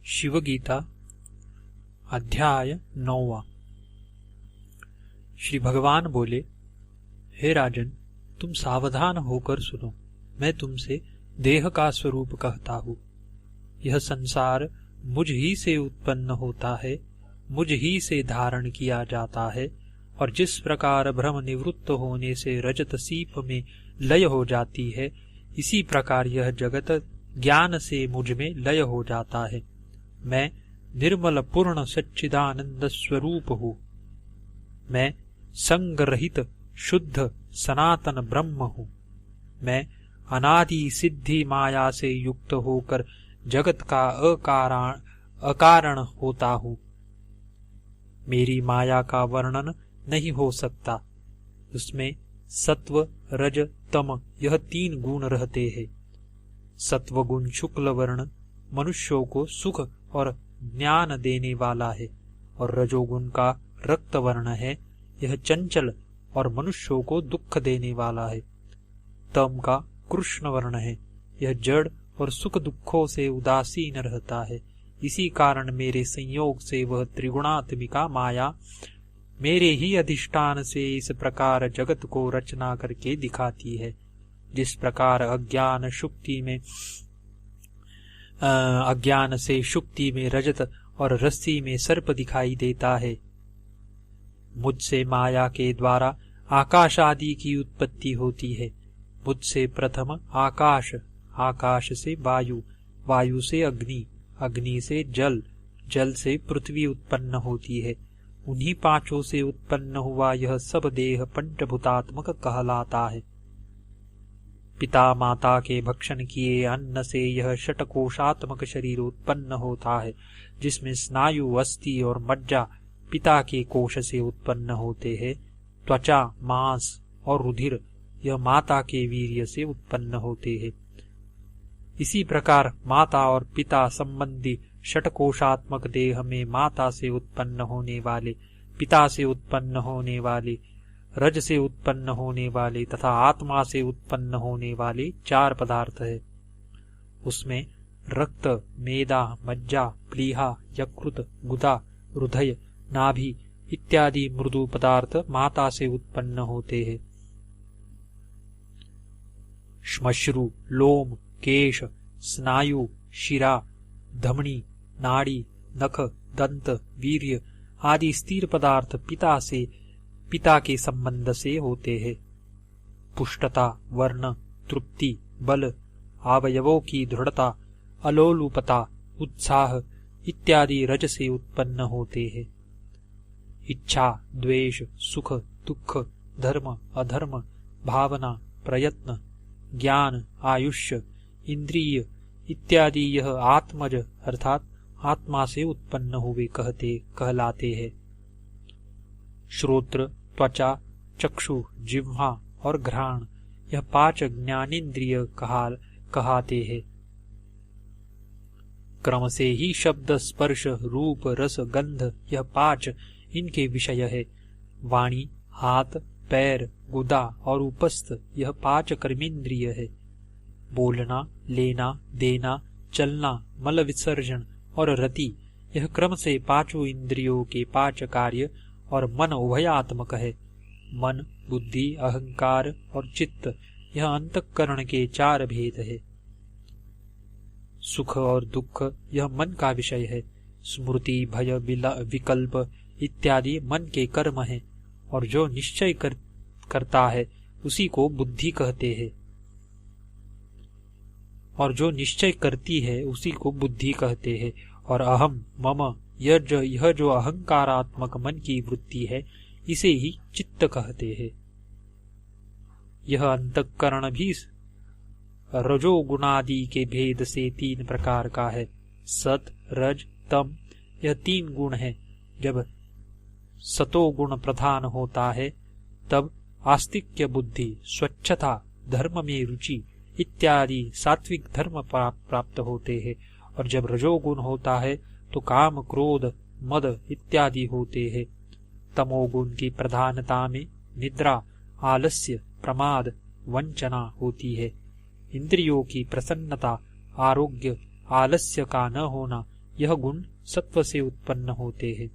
शिवगीता अध्याय 9। श्री भगवान बोले, हे राजन, तुम सावधान होकर सुनो। मैं तुमसे देह का स्वरूप कहता हूँ। यह संसार मुझ ही से उत्पन्न होता है, मुझ ही से धारण किया जाता है, और जिस प्रकार भ्रम निवृत्त होने से रजत सीप में लय हो जाती है, इसी प्रकार यह जगत ज्ञान से मुझ में लय हो जाता है। मैं निर्मल पूर्ण सच्चिदानंद स्वरूप हूँ। मैं संग रहित शुद्ध सनातन ब्रह्म हूँ। मैं अनादि सिद्धि माया से युक्त होकर जगत का अकारण होता हूँ। मेरी माया का वर्णन नहीं हो सकता। उसमें सत्व रज तम यह 3 गुण रहते हैं। सत्व गुण शुक्ल वर्ण मनुष्यों को सुख और ज्ञान देने वाला है, और रजोगुण का रक्त वर्ण है, यह चंचल और मनुष्यों को दुख देने वाला है। तम का कृष्ण वर्ण है, यह जड़ और सुख दुखों से उदासीन रहता है। इसी कारण मेरे संयोग से वह त्रिगुणात्मिका माया मेरे ही अधिष्ठान से इस प्रकार जगत को रचना करके दिखाती है। जिस प्रकार अज्ञान से शुक्ति में रजत और रस्सी में सर्प दिखाई देता है, मुझसे माया के द्वारा आकाश आदि की उत्पत्ति होती है। मुझसे प्रथम आकाश, आकाश से वायु, वायु से अग्नि, अग्नि से जल, जल से पृथ्वी उत्पन्न होती है। उन्हीं 5 से उत्पन्न हुआ यह सब देह पंचभूतात्मक कहलाता है। पिता माता के भक्षण किए अन्न से यह षटकोशात्मक शरीर उत्पन्न होता है, जिसमें स्नायु, अस्थि और मज्जा पिता के कोश से उत्पन्न होते हैं। त्वचा, मांस और रुधिर यह माता के वीर्य से उत्पन्न होते हैं। इसी प्रकार माता और पिता संबंधी षटकोशात्मक देह में माता से उत्पन्न होने वाले, पिता से उत्पन्न होने वाले, रज से उत्पन्न होने वाले तथा आत्मा से उत्पन्न होने वाले 4 पदार्थ है। उसमें रक्त, मेदा, मज्जा, प्लीहा, यकृत, गुदा, हृदय, नाभि इत्यादि मृदु पदार्थ माता से उत्पन्न होते हैं। श्मश्रु, लोम, केश, स्नायु, शिरा, धमनी, नाड़ी, नख, दंत, वीर्य आदि स्थिर पदार्थ पिता के संबंध से होते हैं। पुष्टता, वर्ण, तृप्ति, बल, अवयवों की दृढ़ता, अलोलुपता, उत्साह इत्यादि रज से उत्पन्न होते हैं। इच्छा, द्वेष, सुख, दुख, धर्म, अधर्म, भावना, प्रयत्न, ज्ञान, आयुष्य, इंद्रिय इत्यादि यह आत्मज अर्थात आत्मा से उत्पन्न हुए कहलाते हैं। श्रोत्र, त्वचा, चक्षु, जिह्वा और घ्राण यह 5 ज्ञानेन्द्रिय कहाते हैं। क्रम से ही शब्द, स्पर्श, रूप, रस, गंध यह 5 इनके विषय है। वाणी, हाथ, पैर, गुदा और उपस्थ यह 5 कर्मेंद्रिय है। बोलना, लेना, देना, चलना, मल विसर्जन और रति यह क्रम से 5 इंद्रियों के 5 कार्य और मन उभयात्मक है। मन, बुद्धि, अहंकार और चित्त यह अंतःकरण के 4 भेद है। सुख और दुख यह मन का विषय है। स्मृति, भय, विकल्प इत्यादि मन के कर्म हैं, और जो निश्चय करता है उसी को बुद्धि कहते हैं, और जो निश्चय करती है उसी को बुद्धि कहते हैं। और अहम, मम यह जो अहंकारात्मक मन की वृत्ति है, इसे ही चित्त कहते हैं। यह अंतःकरण भी रजोगुणादि के भेद से 3 प्रकार का है। सत, रज, तम यह 3 गुण है। जब सतोगुण प्रधान होता है तब आस्तिक्य बुद्धि, स्वच्छता, धर्म में रुचि इत्यादि सात्विक धर्म प्राप्त होते हैं, और जब रजोगुण होता है तो काम, क्रोध, मद इत्यादि होते हैं। तमोगुण की प्रधानता में निद्रा, आलस्य, प्रमाद, वंचना होती है। इंद्रियों की प्रसन्नता, आरोग्य, आलस्य का न होना यह गुण सत्व से उत्पन्न होते हैं।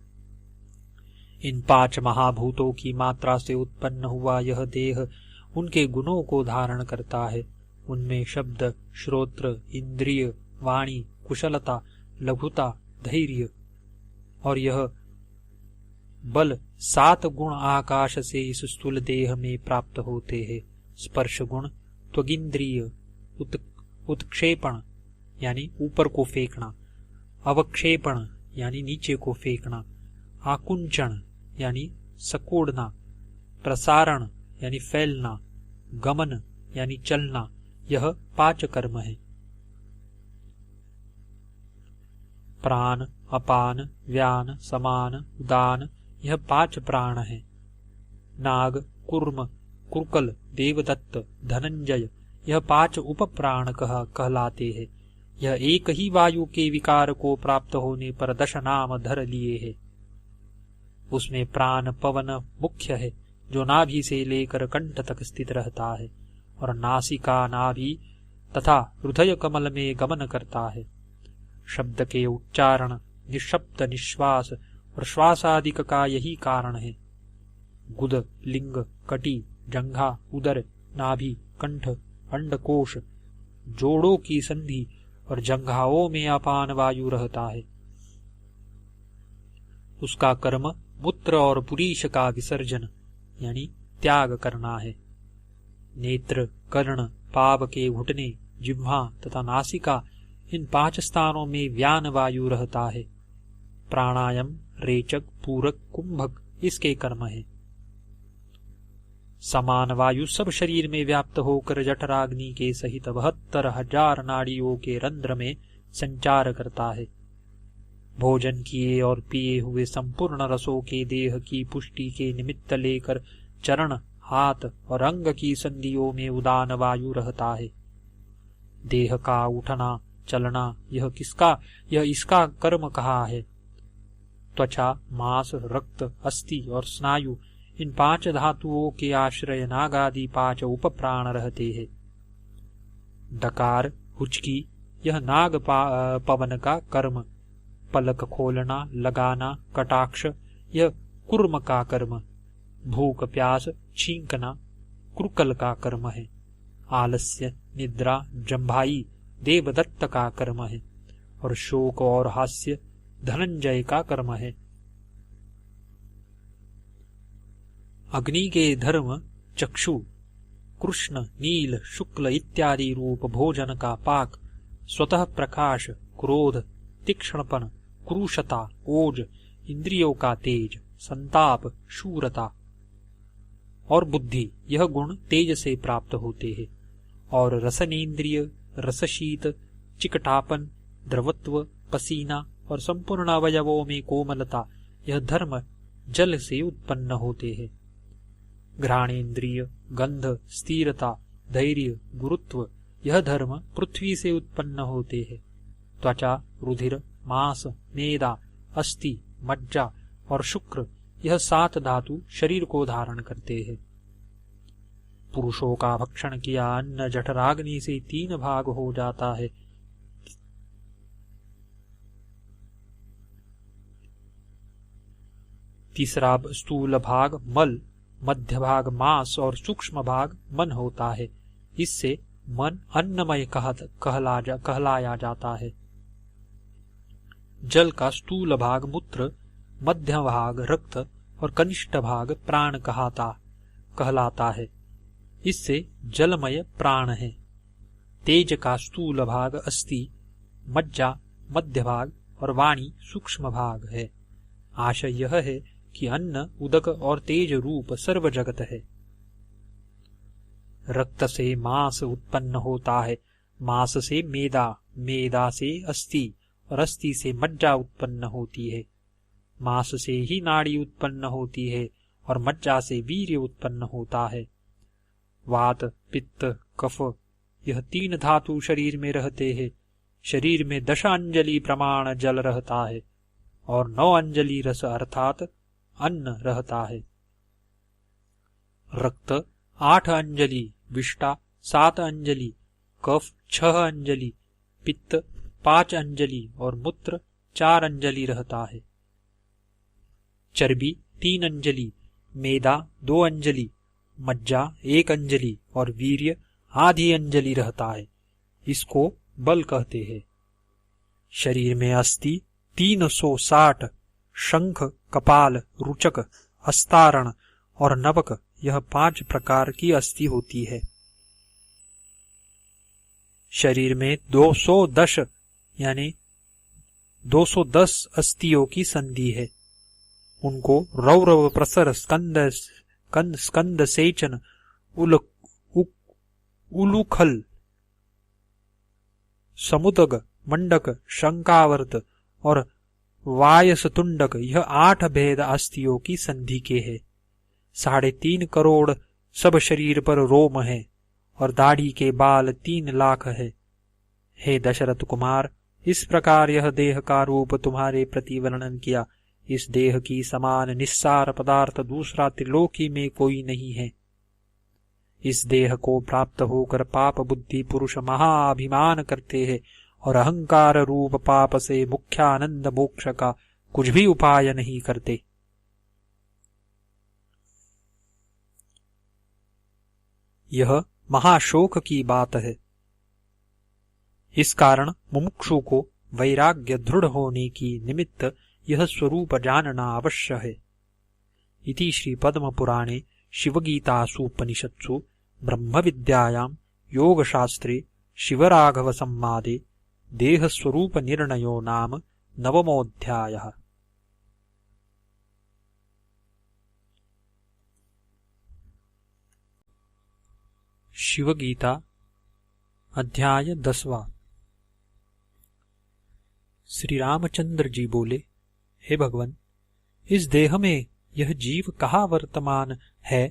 इन 5 महाभूतों की मात्रा से उत्पन्न हुआ यह देह उनके गुणों को धारण करता है। उनमें शब्द, श्रोत्र, इंद्रिय, वाणी, कुशलता, लघुता, धैर्य और यह बल 7 गुण आकाश से इस स्थूल देह में प्राप्त होते हैं। स्पर्श गुण, त्वगिंद्रिय, उत्क्षेपण यानी ऊपर को फेंकना, अवक्षेपण यानी नीचे को फेंकना, आकुंचन यानी सकोड़ना, प्रसारण यानी फैलना, गमन यानी चलना, यह 5 कर्म है। प्राण, अपान, व्यान, समान, उदान, यह 5 प्राण है। नाग, कुर्म, कुरकल, देवदत्त, धनंजय, यह 5 उपप्राण कहलाते हैं। यह एक ही वायु के विकार को प्राप्त होने पर 10 नाम धर लिए है। उसमें प्राण पवन मुख्य है, जो नाभि से लेकर कंठ तक स्थित रहता है और नासिका, नाभि तथा हृदय कमल में गमन करता है। शब्द के उच्चारण, निःशब्द निश्वास और श्वासादिक का यही कारण है। गुद, लिंग, कटी, जंघा, उदर, नाभि, कंठ, अंडकोश, जोड़ों की संधि और जंघाओं में अपान वायु रहता है। उसका कर्म मूत्र और पुरीश का विसर्जन यानी त्याग करना है। नेत्र, कर्ण, पाव के घुटने, जिह्वा तथा नासिका, इन 5 स्थानों में व्यान वायु रहता है। प्राणायाम, रेचक, पूरक, कुंभक इसके कर्म है। समान वायु सब शरीर में व्याप्त होकर जठराग्नि के सहित 72,000 नाड़ियों के रंध्र में संचार करता है। भोजन किए और पिए हुए संपूर्ण रसों के देह की पुष्टि के निमित्त लेकर चरण, हाथ और अंग की संधियों में उदान वायु रहता है। देह का उठना चलना यह इसका कर्म कहा है। त्वचा, मांस, रक्त, अस्थि और स्नायु, इन 5 धातुओं के आश्रय नागादि 5 उपप्राण रहते हैं। डकार, हुचकी, यह नाग पवन का कर्म। पलक खोलना, लगाना, कटाक्ष, यह कुर्म का कर्म। भूख प्यास, छींकना, कुरकल का कर्म है। आलस्य, निद्रा, जंभाई, देवदत्त का कर्म है और शोक और हास्य धनंजय का कर्म है। अग्नि के धर्म चक्षु, कृष्ण, नील, शुक्ल इत्यादि रूप भोजन का पाक, स्वतः प्रकाश, क्रोध, तीक्ष्णपन, क्रूशता, ओज, इंद्रियों का तेज, संताप, शूरता और बुद्धि, यह गुण तेज से प्राप्त होते हैं। और रसनेन्द्रिय, रसशीत, चिकटापन, द्रवत्व, पसीना और संपूर्ण अवयवों में कोमलता, यह धर्म जल से उत्पन्न होते हैं। घ्राणेन्द्रिय, गंध, स्थिरता, धैर्य, गुरुत्व, यह धर्म पृथ्वी से उत्पन्न होते हैं। त्वचा, रुधिर, मांस, मेदा, अस्थि, मज्जा और शुक्र, यह 7 धातु शरीर को धारण करते हैं। पुरुषों का भक्षण किया अन्न जठराग्नि से 3 भाग हो जाता है। तीसरा स्थूल भाग मल, मध्य भाग मांस और सूक्ष्म भाग मन होता है। इससे मन अन्नमय कहलाया जाता है। जल का स्थूल भाग मूत्र, मध्य भाग रक्त और कनिष्ठ भाग प्राण कहलाता है। इससे जलमय प्राण है। तेज का स्थूल भाग अस्थि, मज्जा मध्य भाग और वाणी सूक्ष्म भाग है। आशय यह है कि अन्न, उदक और तेज रूप सर्व जगत है। रक्त से मांस उत्पन्न होता है, मांस से मेदा, मेदा से अस्थि और अस्थि से मज्जा उत्पन्न होती है। मांस से ही नाड़ी उत्पन्न होती है और मज्जा से वीर्य उत्पन्न होता है। वात, पित्त, कफ, यह 3 धातु शरीर में रहते हैं। शरीर में 10 अंजलि प्रमाण जल रहता है और 9 अंजलि रस अर्थात अन्न रहता है। रक्त 8 अंजलि, विष्टा 7 अंजलि, कफ 6 अंजलि, पित्त 5 अंजलि और मूत्र 4 अंजलि रहता है, चर्बी 3 अंजलि, मेदा 2 अंजलि, मज्जा 1 अंजलि और वीर्य आधी अंजलि रहता है। इसको बल कहते हैं। शरीर में अस्थि 360, शंख, कपाल, रुचक, अस्तारण और नवक, यह 5 प्रकार की अस्थि होती है। शरीर में 210 यानी 210 अस्थियों की संधि है। उनको रौरव, प्रसर, स्कंद सेचन, उलूखल, समुदग, मंडक, शंकावर्त और वायसतुंडक, यह 8 भेद अस्थियों की संधि के है। 3.5 करोड़ सब शरीर पर रोम है और दाढ़ी के बाल 3 लाख है। हे दशरथ कुमार, इस प्रकार यह देह का रूप तुम्हारे प्रति वर्णन किया। इस देह की समान निस्सार पदार्थ दूसरा त्रिलोकी में कोई नहीं है। इस देह को प्राप्त होकर पाप बुद्धि पुरुष महाअभिमान करते हैं और अहंकार रूप पाप से मुख्यानंद मोक्ष का कुछ भी उपाय नहीं करते। यह महाशोक की बात है। इस कारण मुमुक्षु को वैराग्य दृढ़ होने की निमित्त यह स्वरूप जानना अवश्य है। इति श्री पद्म पुराणे शिवगीतासूपनिषत्सु ब्रह्म विद्यायां योगशास्त्रे शिवराघव संवादे देह स्वरूप निर्णयो नाम 9मोऽध्यायः। शिवगीता अध्याय 10वां। श्री रामचंद्र जी बोले, हे भगवान, इस देह में यह जीव कहाँ वर्तमान है,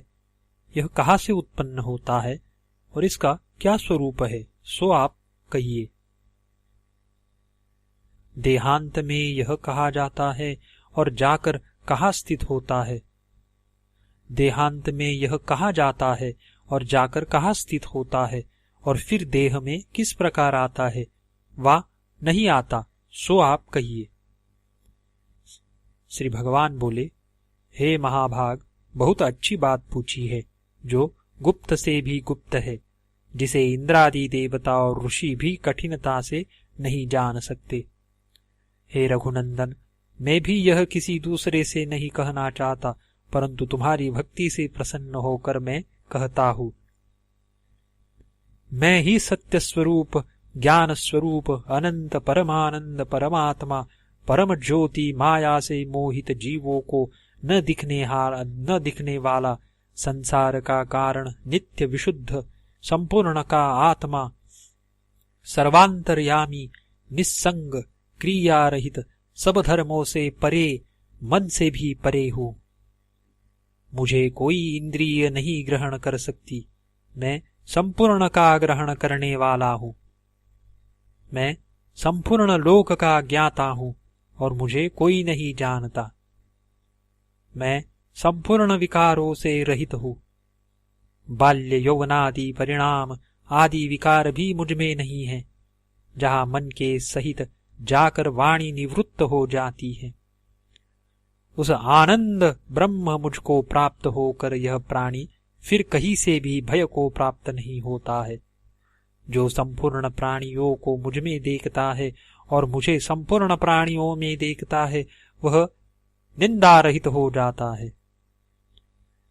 यह कहाँ से उत्पन्न होता है और इसका क्या स्वरूप है, सो आप कहिए। देहांत में यह कहा जाता है और जाकर कहाँ स्थित होता है। देहांत में यह कहा जाता है और जाकर कहाँ स्थित होता है और फिर देह में किस प्रकार आता है, वा नहीं आता, सो आप कहिए। श्री भगवान बोले, हे महाभाग, बहुत अच्छी बात पूछी है, जो गुप्त से भी गुप्त है, जिसे इंद्रादि देवता और ऋषि भी कठिनता से नहीं जान सकते। हे रघुनंदन, मैं भी यह किसी दूसरे से नहीं कहना चाहता, परंतु तुम्हारी भक्ति से प्रसन्न होकर मैं कहता हूँ। मैं ही सत्य स्वरूप, ज्ञान स्वरूप, अनंत परमानंद परमात्मा, परम ज्योति, माया से मोहित जीवों को न दिखने वाला, संसार का कारण, नित्य विशुद्ध, संपूर्ण का आत्मा, सर्वांतर्यामी, निस्संग, क्रिया रहित, सब धर्मों से परे, मन से भी परे हूँ। मुझे कोई इंद्रिय नहीं ग्रहण कर सकती। मैं संपूर्ण का ग्रहण करने वाला हूँ। मैं संपूर्ण लोक का ज्ञाता हूँ और मुझे कोई नहीं जानता। मैं संपूर्ण विकारों से रहित हूँ। बाल्य यौवनादि परिणाम आदि विकार भी मुझ में नहीं है। जहाँ मन के सहित जाकर वाणी निवृत्त हो जाती है, उस आनंद ब्रह्म मुझको प्राप्त होकर यह प्राणी फिर कहीं से भी भय को प्राप्त नहीं होता है। जो संपूर्ण प्राणियों को मुझ में देखता है और मुझे संपूर्ण प्राणियों में देखता है, वह निंदा रहित हो जाता है।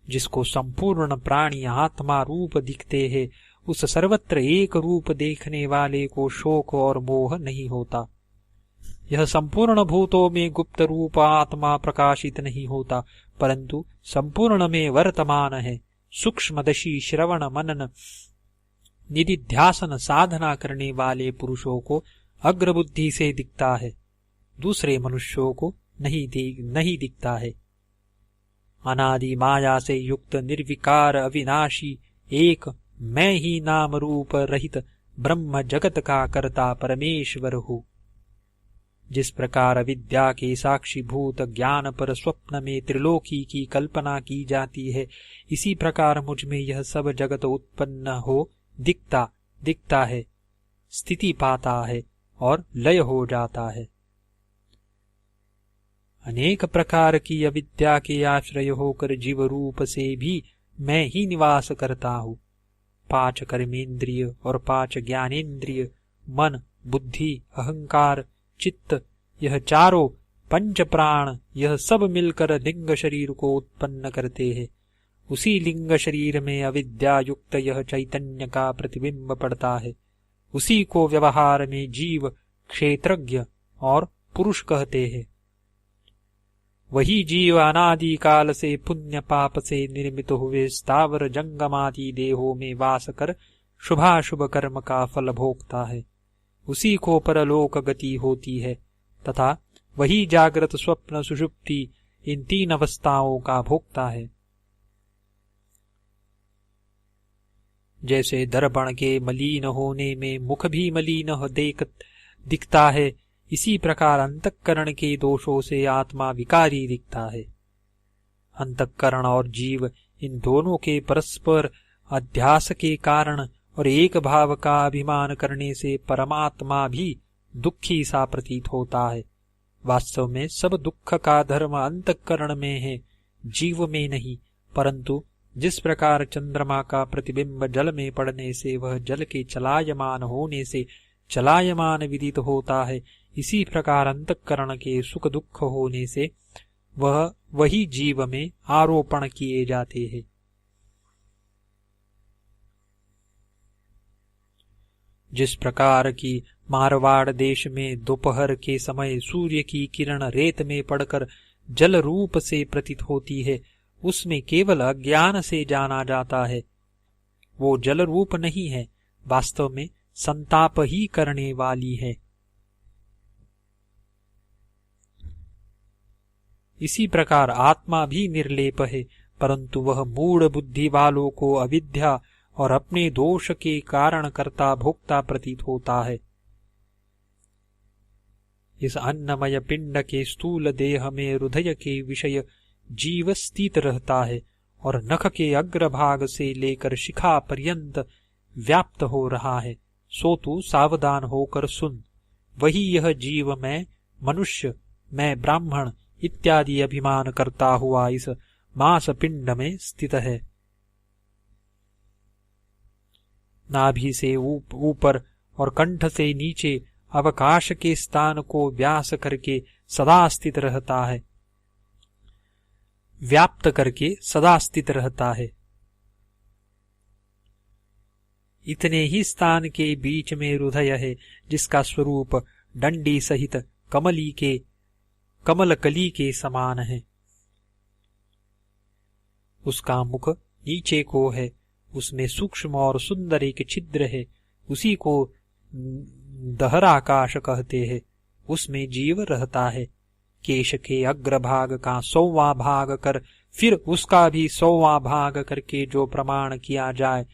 जिसको संपूर्ण प्राणी आत्मा रूप दिखते हैं, उस सर्वत्र एक रूप देखने वाले को शोक और मोह नहीं होता। यह संपूर्ण भूतों में गुप्त रूप आत्मा प्रकाशित नहीं होता, परंतु संपूर्ण में वर्तमान है। सूक्ष्मदशी श्रवण मनन निधिध्यासन साधना करने वाले पुरुषों को अग्रबुद्धि से दिखता है, दूसरे मनुष्यों को नहीं दिखता है। अनादि माया से युक्त निर्विकार अविनाशी एक मैं ही नाम रूप रहित ब्रह्म जगत का कर्ता परमेश्वर हूँ। जिस प्रकार विद्या के साक्षीभूत ज्ञान पर स्वप्न में त्रिलोकी की कल्पना की जाती है, इसी प्रकार मुझ में यह सब जगत उत्पन्न हो दिखता है, स्थिति पाता है और लय हो जाता है। अनेक प्रकार की अविद्या के आश्रय होकर जीव रूप से भी मैं ही निवास करता हूँ। 5 कर्मेंद्रिय और 5 ज्ञानेंद्रिय, मन, बुद्धि, अहंकार, चित्त, यह चारों 5 प्राण, यह सब मिलकर लिंग शरीर को उत्पन्न करते हैं। उसी लिंग शरीर में अविद्या युक्त यह चैतन्य का प्रतिबिंब पड़ता है। उसी को व्यवहार में जीव, क्षेत्रज्ञ और पुरुष कहते हैं। वही जीव अनादि काल से पुण्य पाप से निर्मित हुए स्थावर जंगमादि देहों में वास कर शुभाशुभ कर्म का फल भोगता है। उसी को परलोक गति होती है तथा वही जागृत, स्वप्न, सुषुप्ति इन 3 अवस्थाओं का भोगता है। जैसे दर्पण के मलिन होने में मुख भी मलिन दिखता है, इसी प्रकार अंतःकरण के दोषों से आत्मा विकारी दिखता है। अंतःकरण और जीव इन दोनों के परस्पर अध्यास के कारण और एक भाव का अभिमान करने से परमात्मा भी दुखी सा प्रतीत होता है। वास्तव में सब दुख का धर्म अंतःकरण में है, जीव में नहीं। परंतु जिस प्रकार चंद्रमा का प्रतिबिंब जल में पड़ने से वह जल के चलायमान होने से चलायमान विदित होता है, इसी प्रकार अंतःकरण के सुख दुख होने से वह वही जीव में आरोपण किए जाते हैं। जिस प्रकार की मारवाड़ देश में दोपहर के समय सूर्य की किरण रेत में पड़कर जल रूप से प्रतीत होती है, उसमें केवल अज्ञान से जाना जाता है। वो जल रूप नहीं है, वास्तव में संताप ही करने वाली है। इसी प्रकार आत्मा भी निर्लेप है, परंतु वह मूढ़ बुद्धि वालों को अविद्या और अपने दोष के कारण कर्ता भोक्ता प्रतीत होता है। इस अन्नमय पिंड के स्थूल देह में हृदय के विषय जीव स्थित रहता है और नख के अग्रभाग से लेकर शिखा पर्यंत व्याप्त हो रहा है। सो तू सावधान होकर सुन। वही यह जीव मैं मनुष्य, मैं ब्राह्मण इत्यादि अभिमान करता हुआ इस मांस पिंड में स्थित है। नाभि से ऊपर और कंठ से नीचे अवकाश के स्थान को व्यास करके सदा स्थित रहता है, व्याप्त करके सदा स्थित रहता है। इतने ही स्थान के बीच में हृदय है, जिसका स्वरूप डंडी सहित कमलकली के समान है। उसका मुख नीचे को है, उसमें सूक्ष्म और सुंदर एक छिद्र है, उसी को दहराकाश कहते हैं। उसमें जीव रहता है। केश के अग्रभाग का 100वां भाग कर फिर उसका भी 100वां भाग करके जो प्रमाण किया जाए,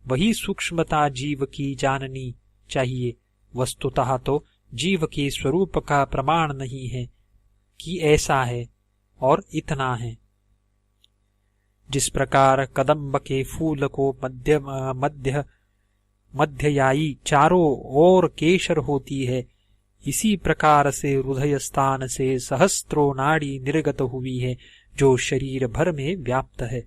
वही सूक्ष्मता जीव की जाननी चाहिए। वस्तुतः तो जीव के स्वरूप का प्रमाण नहीं है कि ऐसा है और इतना है। जिस प्रकार कदम्ब के फूल को मध्ययाई चारों ओर केशर होती है, इसी प्रकार से हृदय स्थान से सहस्त्रों नाड़ी निर्गत हुई है, जो शरीर भर में व्याप्त है।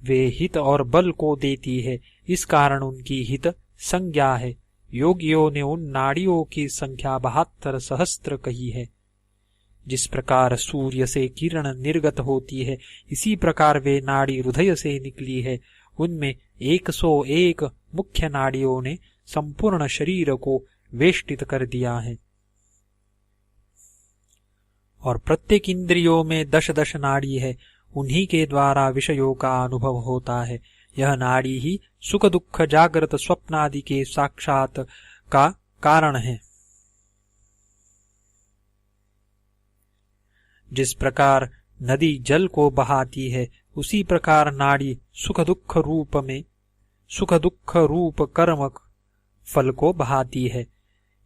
वे हित और बल को देती है, इस कारण उनकी हित संज्ञा है। योगियों ने उन नाड़ियों की संख्या 72 सहस्त्र कही है। जिस प्रकार सूर्य से किरण निर्गत होती है, इसी प्रकार वे नाड़ी हृदय से निकली है। उनमें 101 मुख्य नाड़ियों ने संपूर्ण शरीर को वेष्टित कर दिया है और प्रत्येक इंद्रियों में 10-10 नाड़ी है। उन्हीं के द्वारा विषयों का अनुभव होता है। यह नाड़ी ही सुख दुख जागृत स्वप्न आदि के साक्षात का कारण है। जिस प्रकार नदी जल को बहाती है, उसी प्रकार नाड़ी सुख दुख रूप कर्म फल को बहाती है।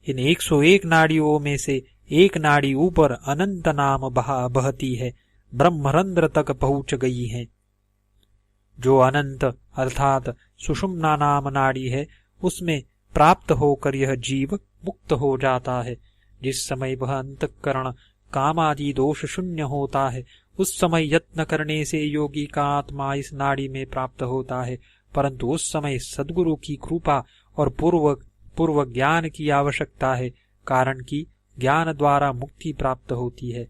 इन 101 नाड़ियों में से एक नाड़ी ऊपर अनंत नाम बहती है, ब्रह्मरंध्र तक पहुंच गई है। जो अनंत अर्थात सुषुम्ना नाम नाड़ी है, उसमें प्राप्त होकर यह जीव मुक्त हो जाता है। जिस समय वह अंतःकरण काम आदि दोष शून्य होता है, उस समय यत्न करने से योगी का आत्मा इस नाड़ी में प्राप्त होता है, परंतु उस समय सद्गुरु की कृपा और पूर्व ज्ञान की आवश्यकता है, कारण कि ज्ञान द्वारा मुक्ति प्राप्त होती है।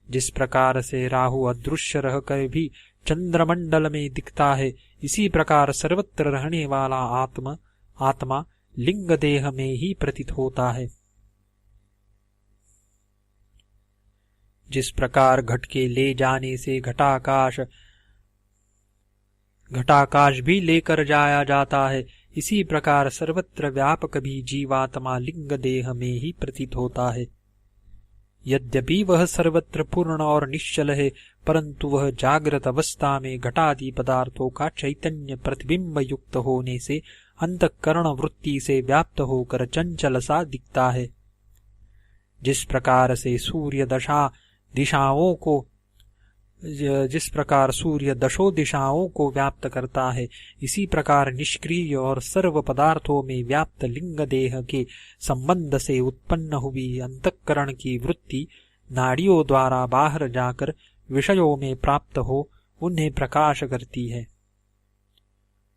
जिस प्रकार से राहु अदृश्य रहकर भी चंद्रमंडल में दिखता है, इसी प्रकार सर्वत्र रहने वाला आत्मा लिंग देह में ही प्रतीत होता है। जिस प्रकार घट के ले जाने से घटाकाश भी लेकर जाया जाता है, इसी प्रकार सर्वत्र व्यापक भी जीवात्मा लिंग देह में ही प्रतीत होता है। यद्यपि वह सर्वत्र पूर्ण और निश्चल है, परंतु वह जागृत अवस्था में घटादि पदार्थों का चैतन्य प्रतिबिंब युक्त होने से अंतःकरण वृत्ति से व्याप्त होकर चंचल सा दिखता है। जिस प्रकार सूर्य दशो दिशाओं को व्याप्त करता है, इसी प्रकार निष्क्रिय और सर्व पदार्थों में व्याप्त लिंग देह के संबंध से उत्पन्न हुई अंतःकरण की वृत्ति नाड़ियों द्वारा बाहर जाकर विषयों में प्राप्त हो उन्हें प्रकाश करती है।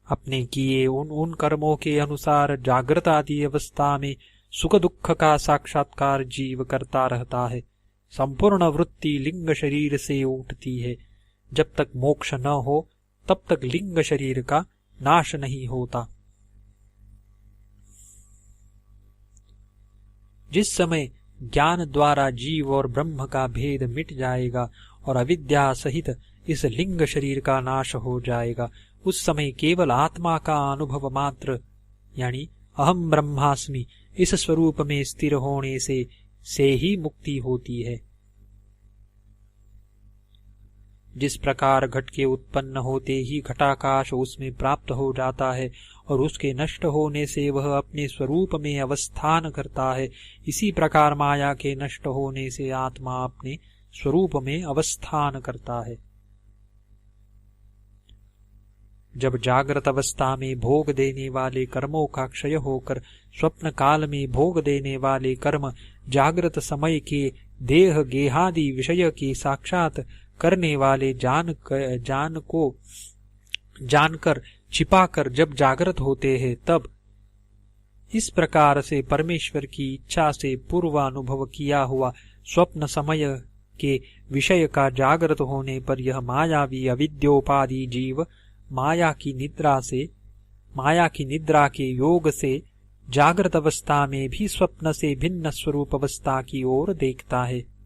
अपने किए उन कर्मों के अनुसार जागृत आदि अवस्था में सुख दुख का साक्षात्कार जीव करता रहता है। संपूर्ण वृत्ति लिंग शरीर से उठती है। जब तक मोक्ष न हो तब तक लिंग शरीर का नाश नहीं होता। जिस समय ज्ञान द्वारा जीव और ब्रह्म का भेद मिट जाएगा और अविद्या सहित इस लिंग शरीर का नाश हो जाएगा, उस समय केवल आत्मा का अनुभव मात्र यानी अहम ब्रह्मास्मि इस स्वरूप में स्थिर होने से ही मुक्ति होती है। जिस प्रकार घट के उत्पन्न होते ही घटाकाश उसमें प्राप्त हो जाता है और उसके नष्ट होने से वह अपने स्वरूप में अवस्थान करता है, इसी प्रकार माया के नष्ट होने से आत्मा अपने स्वरूप में अवस्थान करता है। जब जागृत अवस्था में भोग देने वाले कर्मों का क्षय होकर स्वप्न काल में भोग देने वाले कर्म जागृत समय के देह गेहादि विषय की साक्षात करने वाले जानकर छिपाकर जब जागृत होते हैं, तब इस प्रकार से परमेश्वर की इच्छा से पूर्व अनुभव किया हुआ स्वप्न समय के विषय का जागृत होने पर यह मायावी अविद्योपादि जीव माया की निद्रा के योग से जागृत अवस्था में भी स्वप्न से भिन्न स्वरूप अवस्था की ओर देखता है।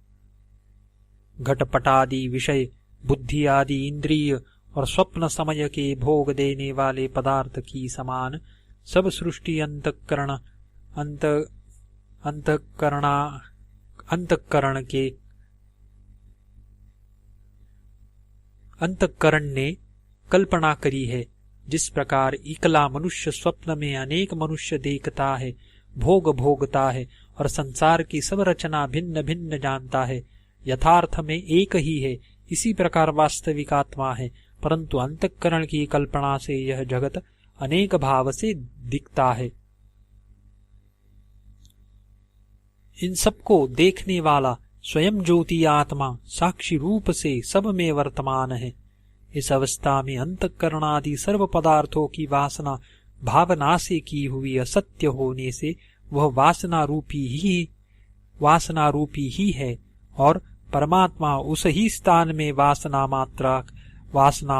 घटपटादि विषय, बुद्धि आदि इंद्रिय और स्वप्न समय के भोग देने वाले पदार्थ की समान सब सृष्टि अंतःकरण ने कल्पना करी है। जिस प्रकार इकला मनुष्य स्वप्न में अनेक मनुष्य देखता है, भोग भोगता है और संसार की सब रचना भिन्न भिन्न जानता है, यथार्थ में एक ही है, इसी प्रकार वास्तविक आत्मा है, परंतु अंतःकरण की कल्पना से यह जगत अनेक भाव से दिखता है। इन सबको देखने वाला स्वयं ज्योति आत्मा साक्षी रूप से सब में वर्तमान है। इस अवस्था में अंतःकरण आदि सर्व पदार्थों की वासना भावना से की हुई असत्य होने से वह वासना रूपी ही है और परमात्मा उस ही स्थान में वासना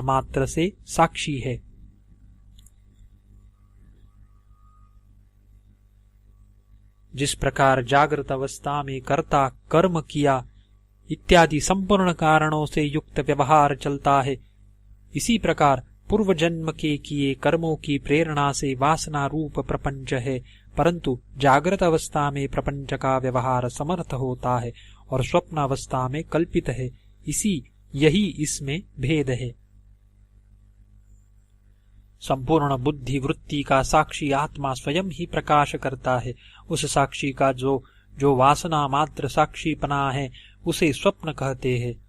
मात्र से साक्षी है। जिस प्रकार जागृत अवस्था में कर्ता कर्म किया इत्यादि संपूर्ण कारणों से युक्त व्यवहार चलता है, इसी प्रकार पूर्व जन्म के किए कर्मों की प्रेरणा से वासना रूप प्रपंच है, परंतु जागृत अवस्था में प्रपंच का व्यवहार समर्थ होता है और स्वप्न अवस्था में कल्पित है। यही इसमें भेद है। संपूर्ण बुद्धि वृत्ति का साक्षी आत्मा स्वयं ही प्रकाश करता है। उस साक्षी का जो वासना मात्र साक्षीपना है उसे स्वप्न कहते हैं।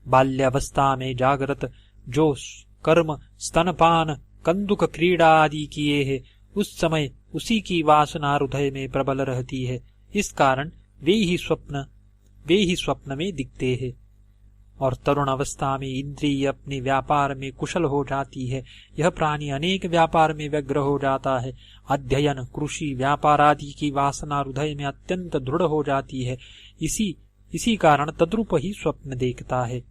बाल्यावस्था में जागृत जो कर्म स्तनपान कंदुक क्रीड़ा आदि किए हैं, उस समय उसी की वासना हृदय में प्रबल रहती है। इस कारण वे ही स्वप्न में दिखते हैं। और तरुण अवस्था में इंद्रिय अपने व्यापार में कुशल हो जाती है। यह प्राणी अनेक व्यापार में व्यग्र हो जाता है। अध्ययन, कृषि, व्यापार आदि की वासना हृदय में अत्यंत दृढ़ हो जाती है। इसी कारण तद्रूप ही स्वप्न देखता है।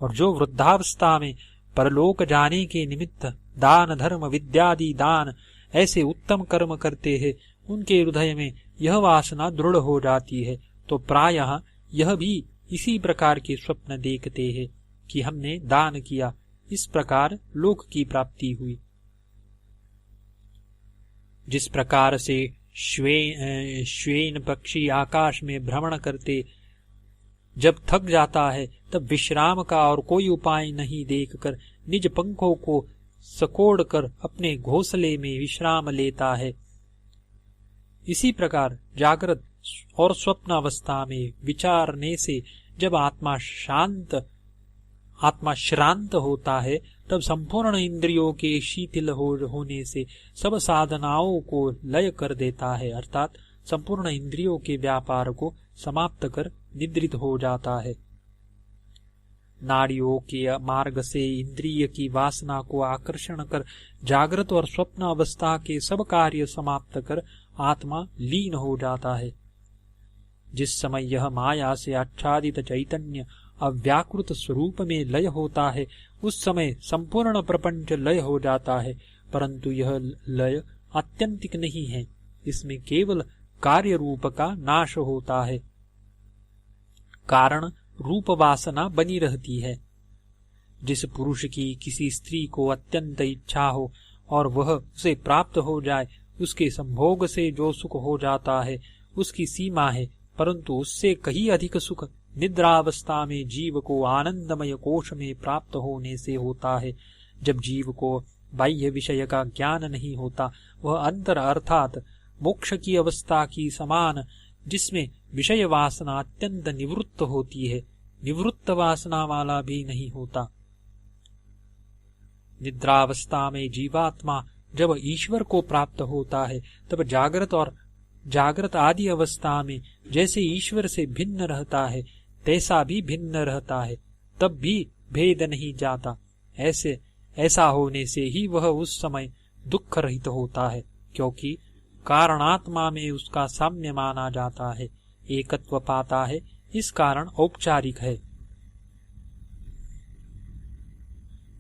और जो वृद्धावस्था में परलोक जाने के निमित्त दान, धर्म, विद्यादि दान ऐसे उत्तम कर्म करते हैं, उनके हृदय में यह वासना दृढ़ हो जाती है। तो प्रायः यह भी इसी प्रकार के स्वप्न देखते हैं कि हमने दान किया, इस प्रकार लोक की प्राप्ति हुई। जिस प्रकार से श्वेन पक्षी आकाश में भ्रमण करते जब थक जाता है, तब विश्राम का और कोई उपाय नहीं देखकर निज पंखों को सकोड़कर अपने घोंसले में विश्राम लेता है, इसी प्रकार जागृत और स्वप्न अवस्था में विचारने से जब आत्मा श्रांत होता है, तब संपूर्ण इंद्रियों के शिथिल होने से सब साधनाओं को लय कर देता है, अर्थात संपूर्ण इंद्रियों के व्यापार को समाप्त कर निद्रित हो जाता है। नाड़ियों के मार्ग से इंद्रिय की वासना को आकर्षण कर जागृत और स्वप्न अवस्था के सब कार्य समाप्त कर आत्मा लीन हो जाता है। जिस समय यह माया से आच्छादित चैतन्य अव्याकृत स्वरूप में लय होता है, उस समय संपूर्ण प्रपंच लय हो जाता है। परंतु यह लय आत्यंतिक नहीं है, इसमें केवल कार्य रूप का नाश होता है। कारण रूप वासना बनी रहती है। जिस पुरुष की किसी स्त्री को अत्यंत इच्छा हो और वह उसे प्राप्त हो जाए, उसके संभोग से जो सुख हो जाता है उसकी सीमा है, परंतु उससे कहीं अधिक सुख निद्रावस्था में जीव को आनंदमय कोश में प्राप्त होने से होता है। जब जीव को बाह्य विषय का ज्ञान नहीं होता, वह अंतर अर्थात मोक्ष की अवस्था की समान, जिसमें विषय वासना अत्यंत निवृत्त होती है, निवृत्त वासना वाला भी नहीं होता। निद्रावस्था में जीवात्मा जब ईश्वर को प्राप्त होता है, तब जागृत आदि अवस्था में जैसे ईश्वर से भिन्न रहता है, तैसा भी भिन्न रहता है, तब भी भेद नहीं जाता। ऐसा होने से ही वह उस समय दुख रहित होता है, क्योंकि कारणात्मा में उसका साम्य माना जाता है, एकत्व पाता है, इस कारण औपचारिक है।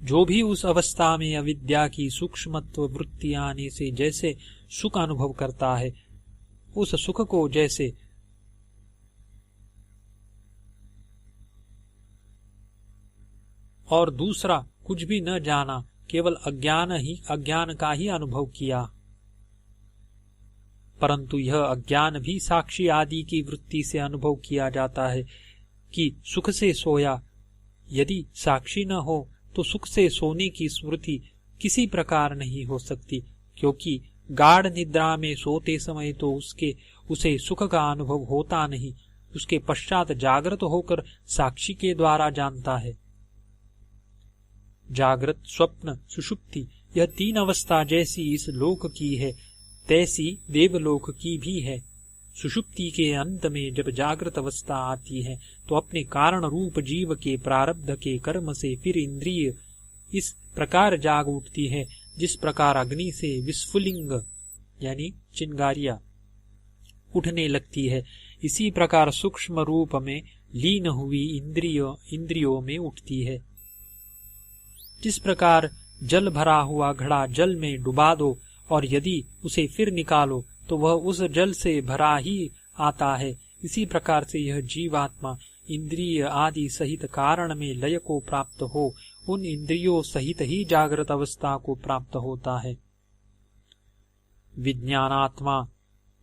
जो भी उस अवस्था में अविद्या की सूक्ष्मत्व वृत्ति आने से जैसे सुख अनुभव करता है, उस सुख को जैसे और दूसरा कुछ भी न जाना, केवल अज्ञान का ही अनुभव किया। परंतु यह अज्ञान भी साक्षी आदि की वृत्ति से अनुभव किया जाता है कि सुख से सोया। यदि साक्षी न हो तो सुख से सोने की स्मृति किसी प्रकार नहीं हो सकती, क्योंकि गाढ़ निद्रा में सोते समय तो उसे सुख का अनुभव होता नहीं, उसके पश्चात जागृत होकर साक्षी के द्वारा जानता है। जागृत, स्वप्न, सुषुप्ति, यह तीन अवस्था जैसी इस लोक की है, तैसी देवलोक की भी है। सुषुप्ति के अंत में जब जागृत अवस्था आती है, तो अपने कारण रूप जीव के प्रारब्ध के कर्म से फिर इंद्रिय इस प्रकार जाग उठती है, जिस प्रकार अग्नि से विस्फुलिंग यानी चिंगारियां उठने लगती है, इसी प्रकार सूक्ष्म रूप में लीन हुई इंद्रियों में उठती है। जिस प्रकार जल भरा हुआ घड़ा जल में डुबा दो और यदि उसे फिर निकालो तो वह उस जल से भरा ही आता है, इसी प्रकार से यह जीवात्मा इंद्रिय आदि सहित कारण में लय को प्राप्त हो, उन इंद्रियों सहित ही जागृत अवस्था को प्राप्त होता है। विज्ञानात्मा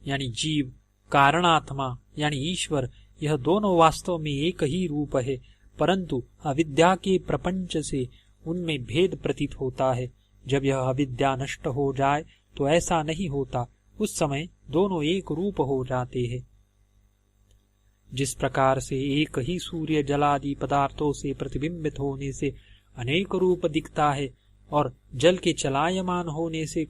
यानी जीव, कारणात्मा यानी ईश्वर, यह दोनों वास्तव में एक ही रूप है, परंतु अविद्या के प्रपंच से उनमें भेद प्रतीत होता है। जब यह अविद्या नष्ट हो जाए तो ऐसा नहीं होता, उस समय दोनों एक रूप हो जाते हैं। जिस प्रकार से एक ही सूर्य जलादि पदार्थों से प्रतिबिंबित होने से अनेक रूप दिखता है और जल के चलायमान होने से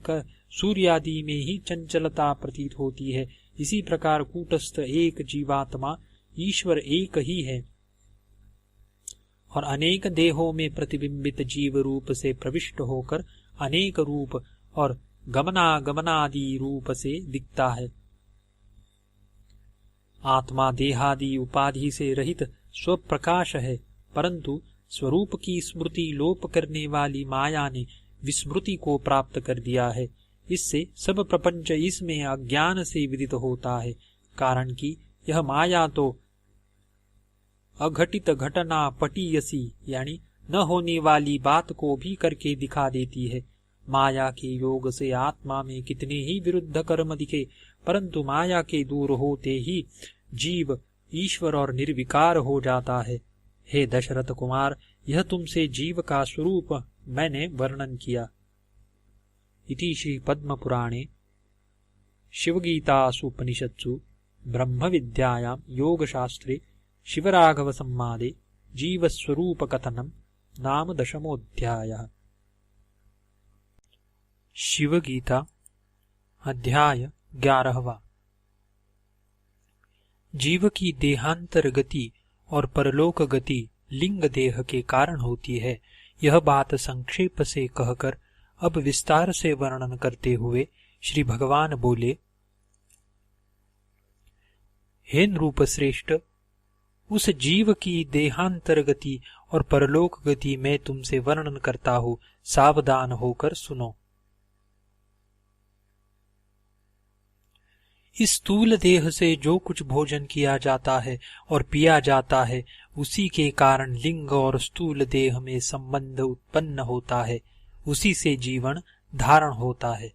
सूर्यादि में ही चंचलता प्रतीत होती है, इसी प्रकार कूटस्थ एक जीवात्मा ईश्वर एक ही है और अनेक देहों में प्रतिबिंबित जीव रूप से प्रविष्ट होकर अनेक रूप और गमनागमनादि रूप से दिखता है। आत्मा देहादि उपाधि से रहित स्वप्रकाश है, परंतु स्वरूप की स्मृति लोप करने वाली माया ने विस्मृति को प्राप्त कर दिया है। इससे सब प्रपंच इसमें अज्ञान से विदित होता है, कारण कि यह माया तो अघटित घटना पटीयसी यानी न होने वाली बात को भी करके दिखा देती है। माया के योग से आत्मा में कितने ही विरुद्ध कर्म दिखे, परंतु माया के दूर होते ही जीव ईश्वर और निर्विकार हो जाता है। हे दशरथ कुमार, यह तुमसे जीव का स्वरूप मैंने वर्णन किया। इति श्री पद्म पुराणे शिवगीतासुपनिषत्सु ब्रह्म विद्यायां योगशास्त्रे शिवराघव संवादे जीवस्वरूप कथनम नाम 10मोऽध्यायः। शिवगीता अध्याय 11वां। जीव की देहांतर गति और परलोक गति लिंग देह के कारण होती है। यह बात संक्षेप से कहकर अब विस्तार से वर्णन करते हुए श्री भगवान बोले, हे नृप श्रेष्ठ, उस जीव की देहांतर गति और परलोक गति मैं तुमसे वर्णन करता हूं, सावधान होकर सुनो। इस स्थूल देह से जो कुछ भोजन किया जाता है और पिया जाता है, उसी के कारण लिंग और स्थूल देह में संबंध उत्पन्न होता है, उसी से जीवन धारण होता है।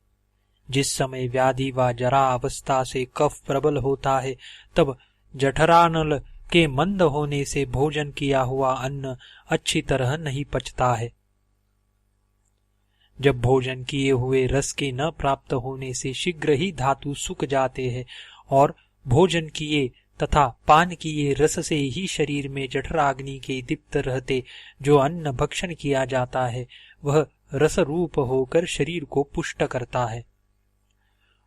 जिस समय व्याधि व जरा अवस्था से कफ प्रबल होता है, तब जठरानल के मंद होने से भोजन किया हुआ अन्न अच्छी तरह नहीं पचता है। जब भोजन किए हुए रस के न प्राप्त होने से शीघ्र ही धातु सूख जाते हैं और भोजन किए तथा पान किए रस से ही शरीर में जठराग्नि के दीप्त रहते जो अन्न भक्षण किया जाता है, वह रस रूप होकर शरीर को पुष्ट करता है।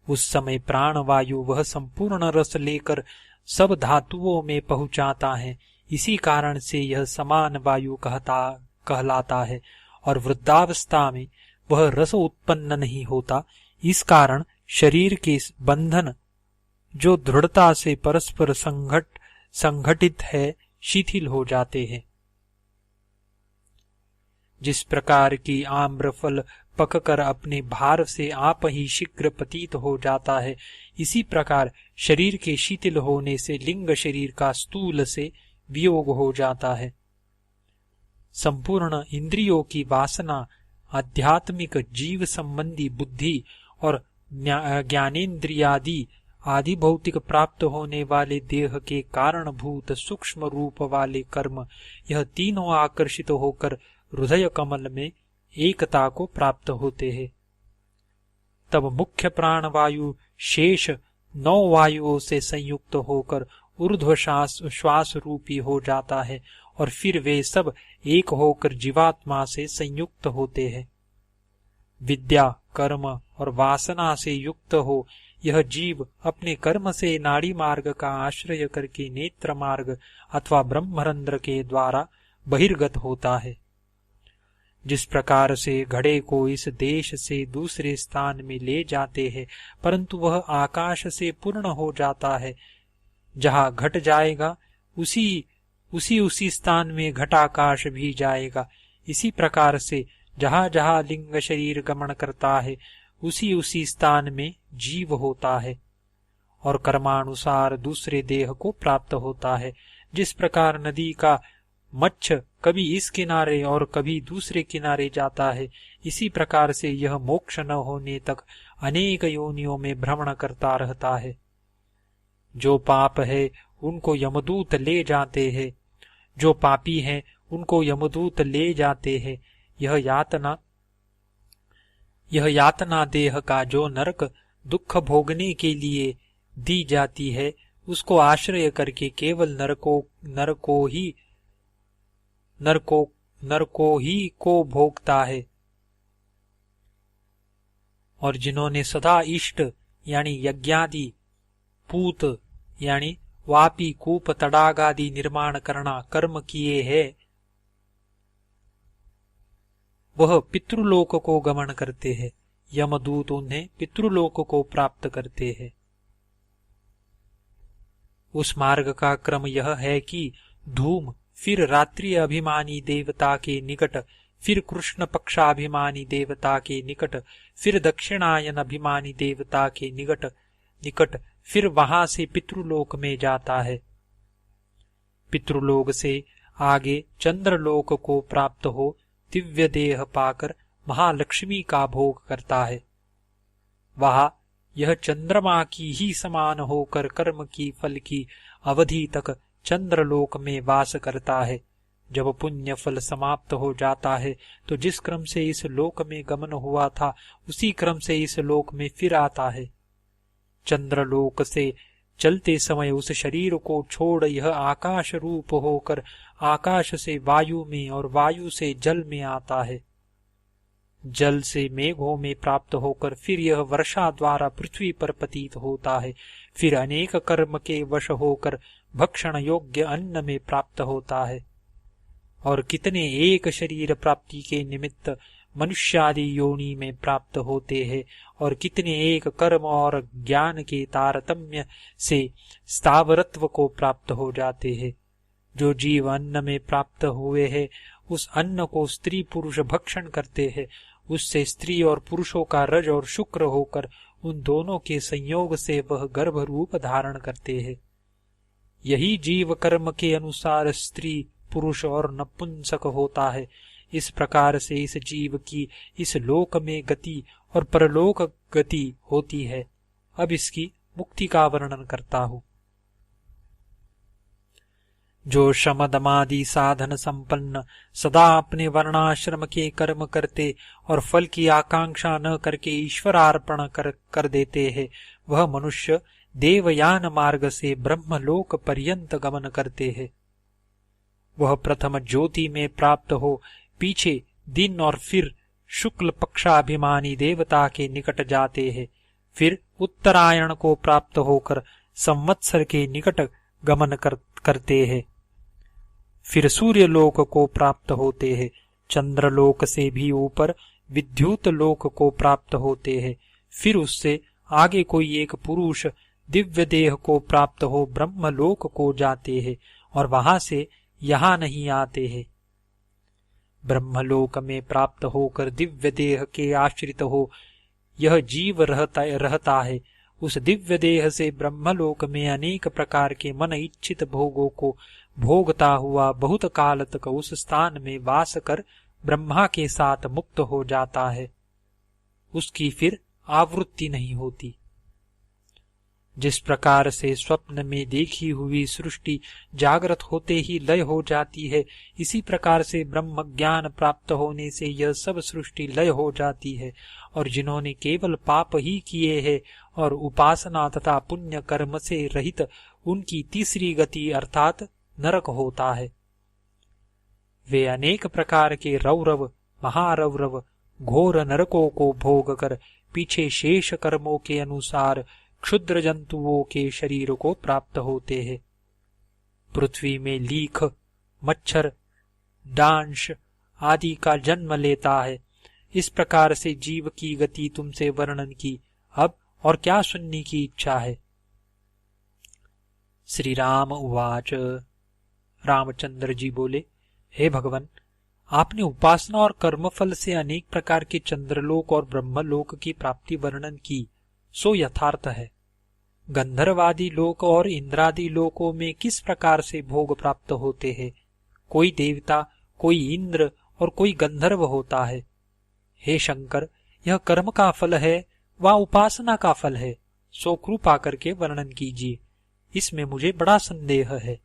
उस समय प्राण वायु वह संपूर्ण रस लेकर सब धातुओं में पहुंचाता है। इसी कारण से यह समान वायु कहलाता है और वृद्धावस्था में वह रस उत्पन्न नहीं होता। इस कारण शरीर के बंधन जो दृढ़ता से परस्पर संघटित है शिथिल हो जाते हैं। जिस प्रकार की आम्रफल पककर अपने भार से आप ही शीघ्र पतित हो जाता है, इसी प्रकार शरीर के शिथिल होने से लिंग शरीर का स्थूल से वियोग हो जाता है। संपूर्ण इंद्रियों की वासना आध्यात्मिक जीव संबंधी बुद्धि और ज्ञानेन्द्रियादि आदि भौतिक प्राप्त होने वाले देह के कारणभूत सूक्ष्म रूप वाले कर्म, यह तीनों आकर्षित होकर हृदय कमल में एकता को प्राप्त होते हैं। तब मुख्य प्राण वायु शेष 9 वायुओं से संयुक्त होकर ऊर्ध्व श्वास रूपी हो जाता है और फिर वे सब एक होकर जीवात्मा से संयुक्त होते हैं। विद्या, कर्म और वासना से युक्त हो यह जीव अपने कर्म से नाड़ी मार्ग का आश्रय करके नेत्र मार्ग अथवा ब्रह्मरंध्र के द्वारा बहिर्गत होता है। जिस प्रकार से घड़े को इस देश से दूसरे स्थान में ले जाते हैं, परंतु वह आकाश से पूर्ण हो जाता है, जहाँ घट जाएगा उसी स्थान में घटाकाश भी जाएगा। इसी प्रकार से जहाँ जहाँ लिंग शरीर गमन करता है, उसी स्थान में जीव होता है और कर्मानुसार दूसरे देह को प्राप्त होता है। जिस प्रकार नदी का मच्छ कभी इस किनारे और कभी दूसरे किनारे जाता है, इसी प्रकार से यह मोक्ष न होने तक अनेक योनियों में भ्रमण करता रहता है। जो पाप है उनको यमदूत ले जाते हैं, जो पापी हैं उनको यमदूत ले जाते हैं। यह यातना देह का जो नरक दुख भोगने के लिए दी जाती है, उसको आश्रय करके केवल नरको ही को भोगता है। और जिन्होंने सदा इष्ट यानी यज्ञादि पूत यानी वापी, कूप, तड़ाग आदि निर्माण करना कर्म किए है, वह पितृलोक को गमन करते हैं। यमदूत उन्हें पितृलोक को प्राप्त करते हैं। उस मार्ग का क्रम यह है कि धूम, फिर रात्रि अभिमानी देवता के निकट, फिर कृष्ण पक्षाभिमानी देवता के निकट, फिर दक्षिणायन अभिमानी देवता के निकट, फिर वहां से पितृलोक में जाता है। पितृलोक से आगे चंद्रलोक को प्राप्त हो दिव्य देह पाकर महालक्ष्मी का भोग करता है। वहां यह चंद्रमा की ही समान होकर कर्म की फल की अवधि तक चंद्रलोक में वास करता है। जब पुण्य फल समाप्त हो जाता है तो जिस क्रम से इस लोक में गमन हुआ था उसी क्रम से इस लोक में फिर आता है। चंद्रलोक से चलते समय उस शरीर को छोड़ यह आकाश रूप होकर आकाश से वायु में और वायु से जल में आता है। जल से मेघों में प्राप्त होकर फिर यह वर्षा द्वारा पृथ्वी पर पतित होता है। फिर अनेक कर्म के वश होकर भक्षण योग्य अन्न में प्राप्त होता है। और कितने एक शरीर प्राप्ति के निमित्त मनुष्यादि योनि में प्राप्त होते हैं, और कितने एक कर्म और ज्ञान के तारतम्य से स्थावरत्व को प्राप्त हो जाते हैं। जो जीव अन्न में प्राप्त हुए हैं उस अन्न को स्त्री पुरुष भक्षण करते हैं। उससे स्त्री और पुरुषों का रज और शुक्र होकर उन दोनों के संयोग से वह गर्भ रूप धारण करते हैं। यही जीव कर्म के अनुसार स्त्री, पुरुष और नपुंसक होता है। इस प्रकार से इस जीव की इस लोक में गति और परलोक गति होती है। अब इसकी मुक्ति का वर्णन करता हूं। जो शम दमादि साधन संपन्न सदा अपने वर्णाश्रम के कर्म करते और फल की आकांक्षा न करके ईश्वरार्पण कर देते हैं, वह मनुष्य देवयान मार्ग से ब्रह्मलोक पर्यंत गमन करते हैं। वह प्रथम ज्योति में प्राप्त हो पीछे दिन और फिर शुक्ल पक्षाभिमानी देवता के निकट जाते हैं। फिर उत्तरायण को प्राप्त होकर संवत्सर के निकट गमन करते हैं। फिर सूर्यलोक को प्राप्त होते हैं। चंद्रलोक से भी ऊपर विद्युत लोक को प्राप्त होते हैं। फिर उससे आगे कोई एक पुरुष दिव्य देह को प्राप्त हो ब्रह्मलोक को जाते हैं और वहां से यहाँ नहीं आते हैं। ब्रह्मलोक में प्राप्त होकर दिव्य देह के आश्रित हो यह जीव रहता है। उस दिव्य देह से ब्रह्मलोक में अनेक प्रकार के मन इच्छित भोगों को भोगता हुआ बहुत काल तक उस स्थान में वास कर ब्रह्मा के साथ मुक्त हो जाता है। उसकी फिर आवृत्ति नहीं होती। जिस प्रकार से स्वप्न में देखी हुई सृष्टि जागृत होते ही लय हो जाती है, इसी प्रकार से ब्रह्म ज्ञान प्राप्त होने से यह सब सृष्टि लय हो जाती है। और जिन्होंने केवल पाप ही किए हैं और उपासना तथा पुण्य कर्म से रहित, उनकी तीसरी गति अर्थात नरक होता है। वे अनेक प्रकार के रौरव, महारौरव, घोर नरकों को भोग कर पीछे शेष कर्मों के अनुसार क्षुद्र जंतुओं के शरीर को प्राप्त होते हैं। पृथ्वी में लीख, मच्छर, डांश आदि का जन्म लेता है। इस प्रकार से जीव की गति तुमसे वर्णन की। अब और क्या सुनने की इच्छा है? श्री राम उवाच। रामचंद्र जी बोले, हे भगवान, आपने उपासना और कर्मफल से अनेक प्रकार के चंद्रलोक और ब्रह्मलोक की प्राप्ति वर्णन की, सो यथार्थ है। गंधर्वादि लोक और इंद्रादि लोकों में किस प्रकार से भोग प्राप्त होते हैं? कोई देवता, कोई इंद्र और कोई गंधर्व होता है। हे शंकर, यह कर्म का फल है व उपासना का फल है, सो कृपा करके वर्णन कीजिए। इसमें मुझे बड़ा संदेह है।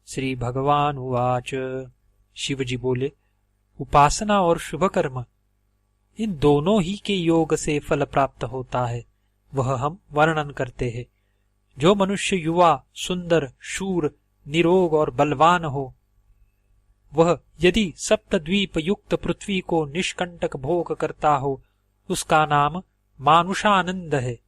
श्री भगवान उवाच। शिव जी बोले, उपासना और शुभ कर्म इन दोनों ही के योग से फल प्राप्त होता है, वह हम वर्णन करते हैं। जो मनुष्य युवा, सुंदर, शूर, निरोग और बलवान हो, वह यदि सप्तद्वीप युक्त पृथ्वी को निष्कंटक भोग करता हो, उसका नाम मानुषानंद है।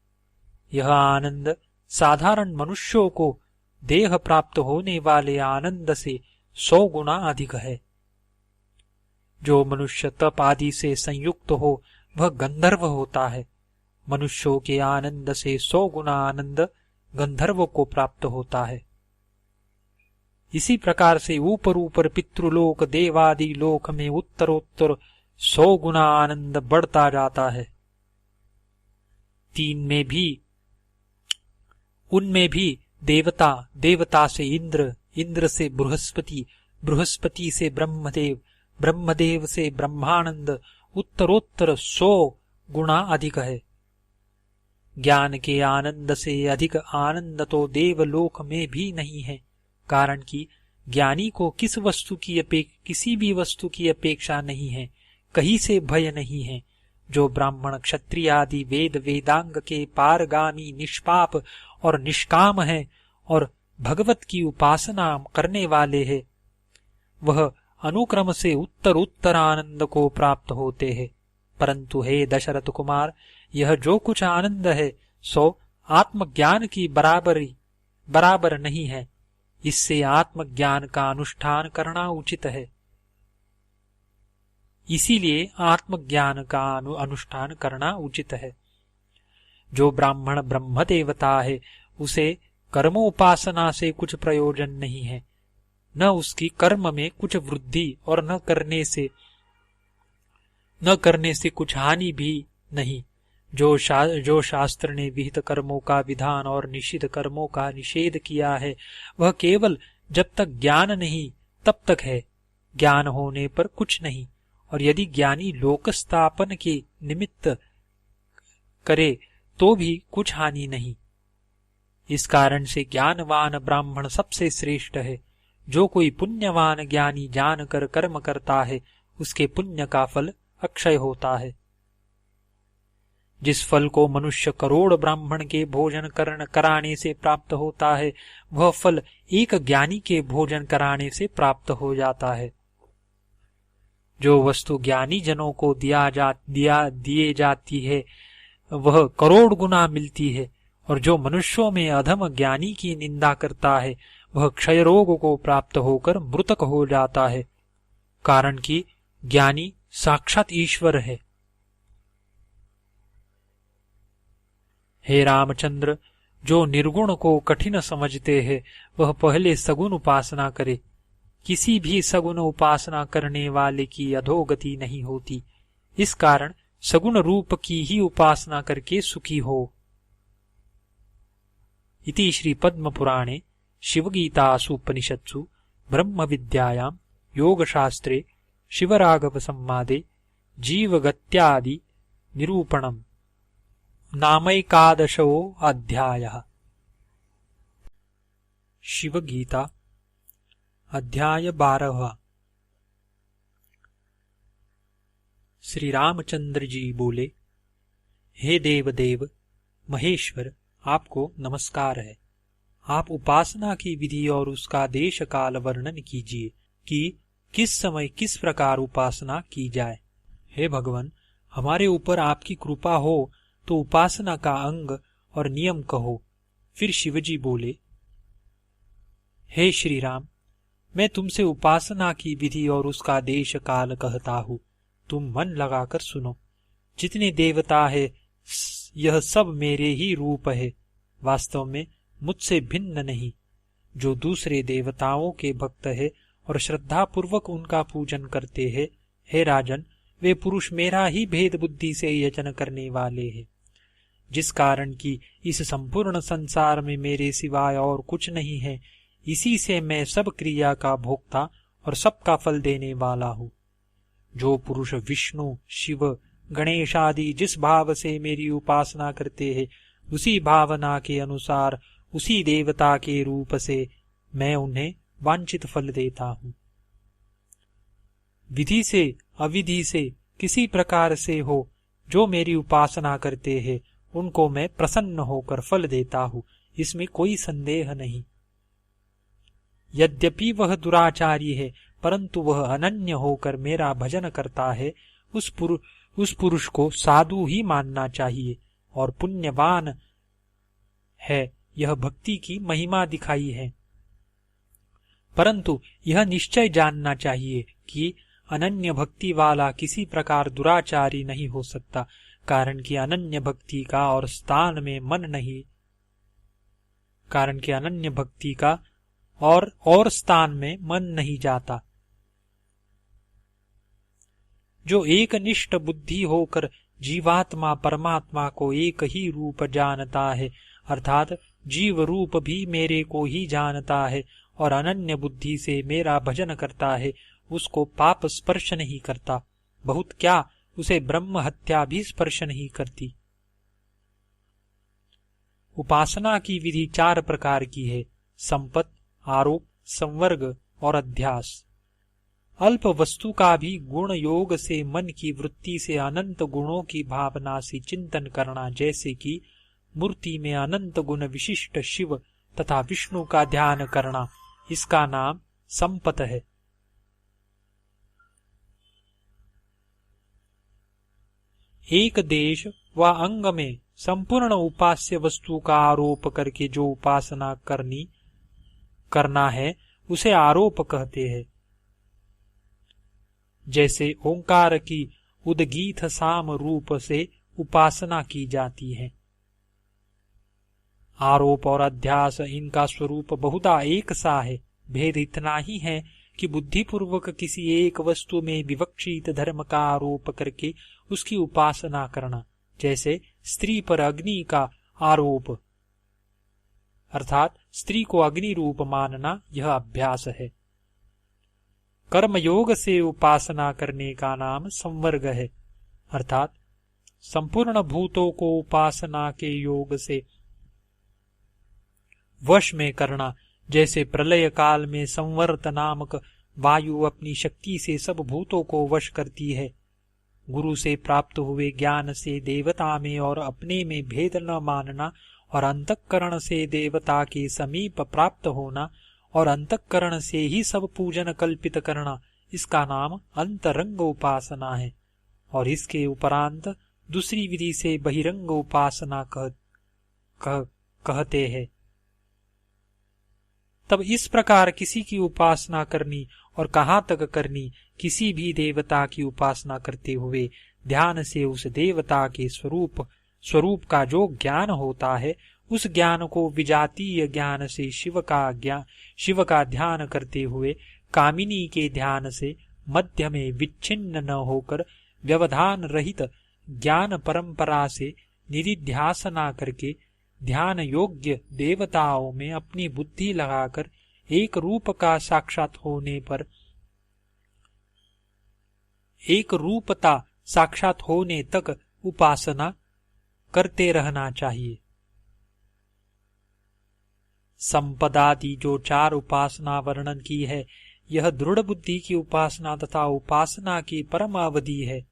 यह आनंद साधारण मनुष्यों को देह प्राप्त होने वाले आनंद से 100 गुना अधिक है। जो मनुष्य तप आदि से संयुक्त हो वह गंधर्व होता है। मनुष्यों के आनंद से 100 गुना आनंद गंधर्व को प्राप्त होता है। इसी प्रकार से ऊपर ऊपर पितृलोक देवादि लोक में उत्तरोत्तर 100 गुना आनंद बढ़ता जाता है। उनमें भी देवता, देवता से इंद्र, इंद्र से बृहस्पति, बृहस्पति से ब्रह्मदेव, ब्रह्मदेव से ब्रह्मानंद उत्तरोत्तर 100 गुना अधिक है। ज्ञान के आनंद से अधिक आनंद तो देवलोक में भी नहीं है, कारण कि ज्ञानी को किसी भी वस्तु की अपेक्षा नहीं है, कहीं से भय नहीं है। जो ब्राह्मण क्षत्रिय आदि वेद वेदांग के पारगामी निष्पाप और निष्काम है और भगवत की उपासना करने वाले हैं, वह अनुक्रम से उत्तर उत्तर आनंद को प्राप्त होते हैं। परंतु हे दशरथ कुमार, यह जो कुछ आनंद है सो आत्मज्ञान की बराबर नहीं है। इससे आत्मज्ञान का अनुष्ठान करना उचित है। इसीलिए आत्मज्ञान का अनुष्ठान करना उचित है। जो ब्राह्मण ब्रह्म देवता है उसे कर्मोपासना से कुछ प्रयोजन नहीं है, न उसकी कर्म में कुछ वृद्धि और न करने से कुछ हानि भी नहीं। जो शास्त्र ने विहित कर्मों का विधान और निषिद्ध कर्मों का निषेध किया है वह केवल जब तक ज्ञान नहीं तब तक है, ज्ञान होने पर कुछ नहीं। और यदि ज्ञानी लोक स्थापन के निमित्त करे तो भी कुछ हानि नहीं। इस कारण से ज्ञानवान ब्राह्मण सबसे श्रेष्ठ है। जो कोई पुण्यवान ज्ञानी जानकर कर्म करता है उसके पुण्य का फल अक्षय होता है। जिस फल को मनुष्य करोड़ ब्राह्मण के भोजन कराने से प्राप्त होता है वह फल एक ज्ञानी के भोजन कराने से प्राप्त हो जाता है। जो वस्तु ज्ञानी जनों को दिए जाती है वह करोड़ गुना मिलती है, और जो मनुष्यों में अधम ज्ञानी की निंदा करता है वह क्षय रोग को प्राप्त होकर मृतक हो जाता है, कारण कि ज्ञानी साक्षात ईश्वर है। हे रामचंद्र, जो निर्गुण को कठिन समझते हैं वह पहले सगुण उपासना करे। किसी भी सगुण उपासना करने वाले की अधोगति नहीं होती। इस कारण सगुण रूप की ही उपासना करके सुखी हो। इति श्री पद्म पुराणे शिवगीतासु उपनिषत्सु ब्रह्म विद्यायां योगशास्त्रे शिवराघव संवादे जीवगत्यादि निरूपणम् नामैकादशो अध्यायः। शिवगीता अध्याय 12। श्री रामचंद्र जी बोले, हे देवदेव महेश्वर, आपको नमस्कार है। आप उपासना की विधि और उसका देश काल वर्णन कीजिए कि किस समय किस प्रकार उपासना की जाए। हे भगवान, हमारे ऊपर आपकी कृपा हो तो उपासना का अंग और नियम कहो। फिर शिवजी बोले, हे श्री राम, मैं तुमसे उपासना की विधि और उसका देश काल कहता हूँ, तुम मन लगाकर सुनो। जितने देवता है यह सब मेरे ही रूप है, वास्तव में मुझसे भिन्न नहीं। जो दूसरे देवताओं के भक्त है और श्रद्धा पूर्वक उनका पूजन करते हैं, हे राजन, वे पुरुष मेरा ही भेद बुद्धि से यजन करने वाले हैं। जिस कारण की इस संपूर्ण संसार में मेरे सिवाय और कुछ नहीं है, इसी से मैं सब क्रिया का भोक्ता और सबका फल देने वाला हूँ। जो पुरुष विष्णु, शिव, गणेश आदि जिस भाव से मेरी उपासना करते हैं, उसी भावना के अनुसार उसी देवता के रूप से मैं उन्हें वांछित फल देता हूँ। विधि से अविधि से किसी प्रकार से हो, जो मेरी उपासना करते हैं उनको मैं प्रसन्न होकर फल देता हूँ, इसमें कोई संदेह नहीं। यद्यपि वह दुराचारी है, परंतु वह अनन्य होकर मेरा भजन करता है। उस पुरुष को साधु ही मानना चाहिए, और पुण्यवान है, यह भक्ति की महिमा दिखाई है। परंतु यह निश्चय जानना चाहिए कि अनन्य भक्ति वाला किसी प्रकार दुराचारी नहीं हो सकता, कारण कि अनन्य भक्ति का और स्थान में मन नहीं, कारण कि अनन्य भक्ति का और स्थान में मन नहीं जाता। जो एक निष्ठ बुद्धि होकर जीवात्मा परमात्मा को एक ही रूप जानता है, अर्थात जीव रूप भी मेरे को ही जानता है और अनन्य बुद्धि से मेरा भजन करता है, उसको पाप स्पर्श नहीं करता, बहुत क्या उसे ब्रह्म हत्या भी स्पर्श नहीं करती। उपासना की विधि 4 प्रकार की है: संपत, आरोप, संवर्ग और अध्यास। अल्प वस्तु का भी गुण योग से मन की वृत्ति से अनंत गुणों की भावना से चिंतन करना, जैसे कि मूर्ति में अनंत गुण विशिष्ट शिव तथा विष्णु का ध्यान करना, इसका नाम संपत है। एक देश व अंग में संपूर्ण उपास्य वस्तु का आरोप करके जो उपासना करना है, उसे आरोप कहते हैं। जैसे ओंकार की उद्गीत साम रूप से उपासना की जाती है। आरोप और अध्यास इनका स्वरूप बहुधा एक सा है, भेद इतना ही है कि बुद्धिपूर्वक किसी एक वस्तु में विवक्षित धर्म का आरोप करके उसकी उपासना करना, जैसे स्त्री पर अग्नि का आरोप अर्थात स्त्री को अग्नि रूप मानना, यह अभ्यास है। कर्मयोग से उपासना करने का नाम संवर्ग है, अर्थात संपूर्ण भूतों को उपासना के योग से वश में करना, जैसे प्रलय काल में संवर्त नामक वायु अपनी शक्ति से सब भूतों को वश करती है। गुरु से प्राप्त हुए ज्ञान से देवता में और अपने में भेद न मानना और अंतःकरण से देवता के समीप प्राप्त होना और अंतःकरण से ही सब पूजन कल्पित करना, इसका नाम अंतरंग उपासना है। और इसके उपरांत दूसरी विधि से बहिरंग उपासना कहते हैं। तब इस प्रकार किसी की उपासना करनी और कहाँ तक करनी, किसी भी देवता की उपासना करते हुए ध्यान से उस देवता के स्वरूप का जो ज्ञान होता है, उस ज्ञान को विजातीय ज्ञान से शिव का ध्यान करते हुए कामिनी के ध्यान से मध्य में विच्छिन्न न होकर व्यवधान रहित ज्ञान परंपरा से निधिध्यासना करके ध्यान योग्य देवताओं में अपनी बुद्धि लगाकर एक रूप का साक्षात होने पर एक रूपता साक्षात होने तक उपासना करते रहना चाहिए। संपदादि जो 4 उपासना वर्णन की है, यह दृढ़ बुद्धि की उपासना तथा उपासना की परमावधि है।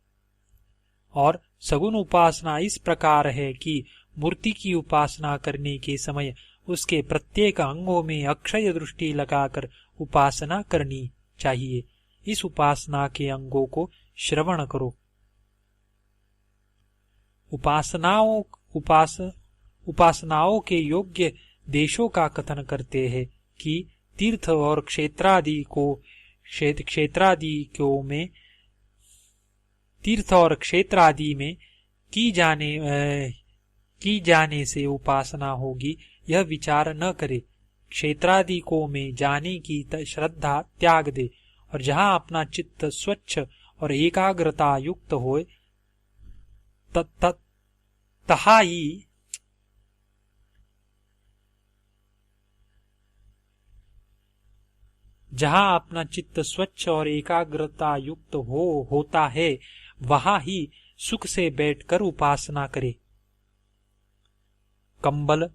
और सगुण उपासना इस प्रकार है कि मूर्ति की उपासना करने के समय उसके प्रत्येक अंगों में अक्षय दृष्टि लगाकर उपासना करनी चाहिए। इस उपासना के अंगों को श्रवण करो। उपासनाओं के योग्य देशों का कथन करते हैं कि तीर्थ और क्षेत्रादि में की जाने से उपासना होगी, यह विचार न करे। क्षेत्रादि को में जाने की श्रद्धा त्याग दे और जहाँ अपना चित्त स्वच्छ और एकाग्रता युक्त होए, जहाँ अपना चित्त स्वच्छ और एकाग्रता युक्त होता है, वहाँ ही सुख से बैठकर उपासना करे। कंबल,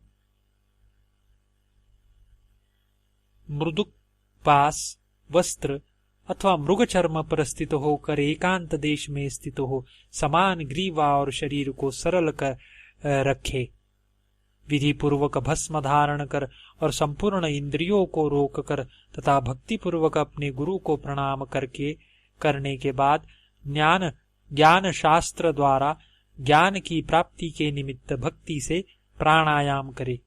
मृदुपास वस्त्र अथवा मृग चर्म पर स्थित होकर एकांत देश में स्थित हो, समान ग्रीवा और शरीर को सरल कर रखे, विधि पूर्वक भस्म धारण कर और संपूर्ण इंद्रियों को रोक कर तथा भक्ति पूर्वक अपने गुरु को प्रणाम करने के बाद ज्ञान शास्त्र द्वारा ज्ञान की प्राप्ति के निमित्त भक्ति से प्राणायाम करे।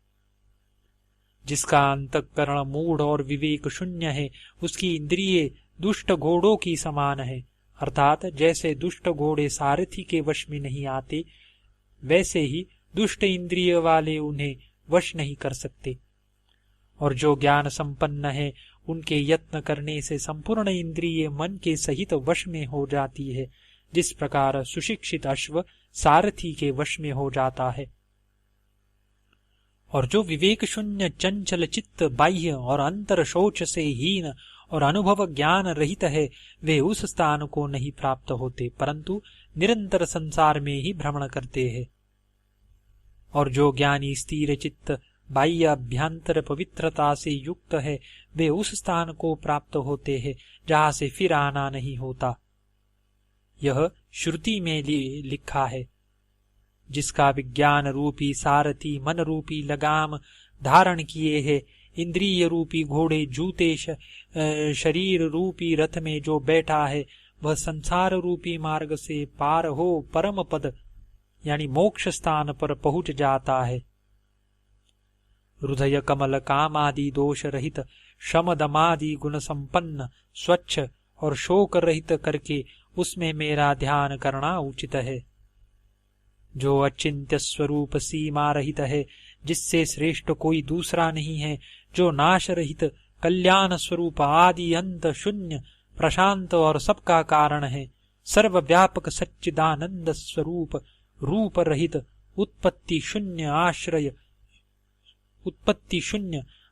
जिसका अंतःकरण मूढ़ और विवेक शून्य है, उसकी इंद्रिय दुष्ट घोड़ों की समान है। अर्थात जैसे दुष्ट घोड़े सारथी के वश में नहीं आते, वैसे ही दुष्ट इंद्रिय वाले उन्हें वश नहीं कर सकते। और जो ज्ञान संपन्न है, उनके यत्न करने से संपूर्ण इंद्रिय मन के सहित वश में हो जाती है, जिस प्रकार सुशिक्षित अश्व सारथी के वश में हो जाता है। और जो विवेक शून्य चंचल चित्त, बाह्य और अंतर शौच से हीन और अनुभव ज्ञान रहित है, वे उस स्थान को नहीं प्राप्त होते, परंतु निरंतर संसार में ही भ्रमण करते हैं। और जो ज्ञानी स्थिर चित्त, बाह्य अभ्यंतर पवित्रता से युक्त है, वे उस स्थान को प्राप्त होते हैं जहाँ से फिर आना नहीं होता। यह श्रुति में लिखा है, जिसका विज्ञान रूपी सारथी मन रूपी लगाम धारण किए है, इंद्रिय रूपी घोड़े जूते शरीर रूपी रथ में जो बैठा है, वह संसार रूपी मार्ग से पार हो परम पद यानी मोक्ष स्थान पर पहुंच जाता है। हृदय कमल कामादि दोष रहित, शम दमादि गुण संपन्न, स्वच्छ और शोक रहित करके उसमें मेरा ध्यान करना उचित है। जो अचिंत्य स्वरूप सीमा रहित है, जिससे श्रेष्ठ कोई दूसरा नहीं है, जो नाश रहित कल्याण स्वरूप आदि अंत शून्य प्रशांत और सबका कारण है, सर्वव्यापक सच्चिदानंद स्वरूप रूप रहित उत्पत्ति शून्य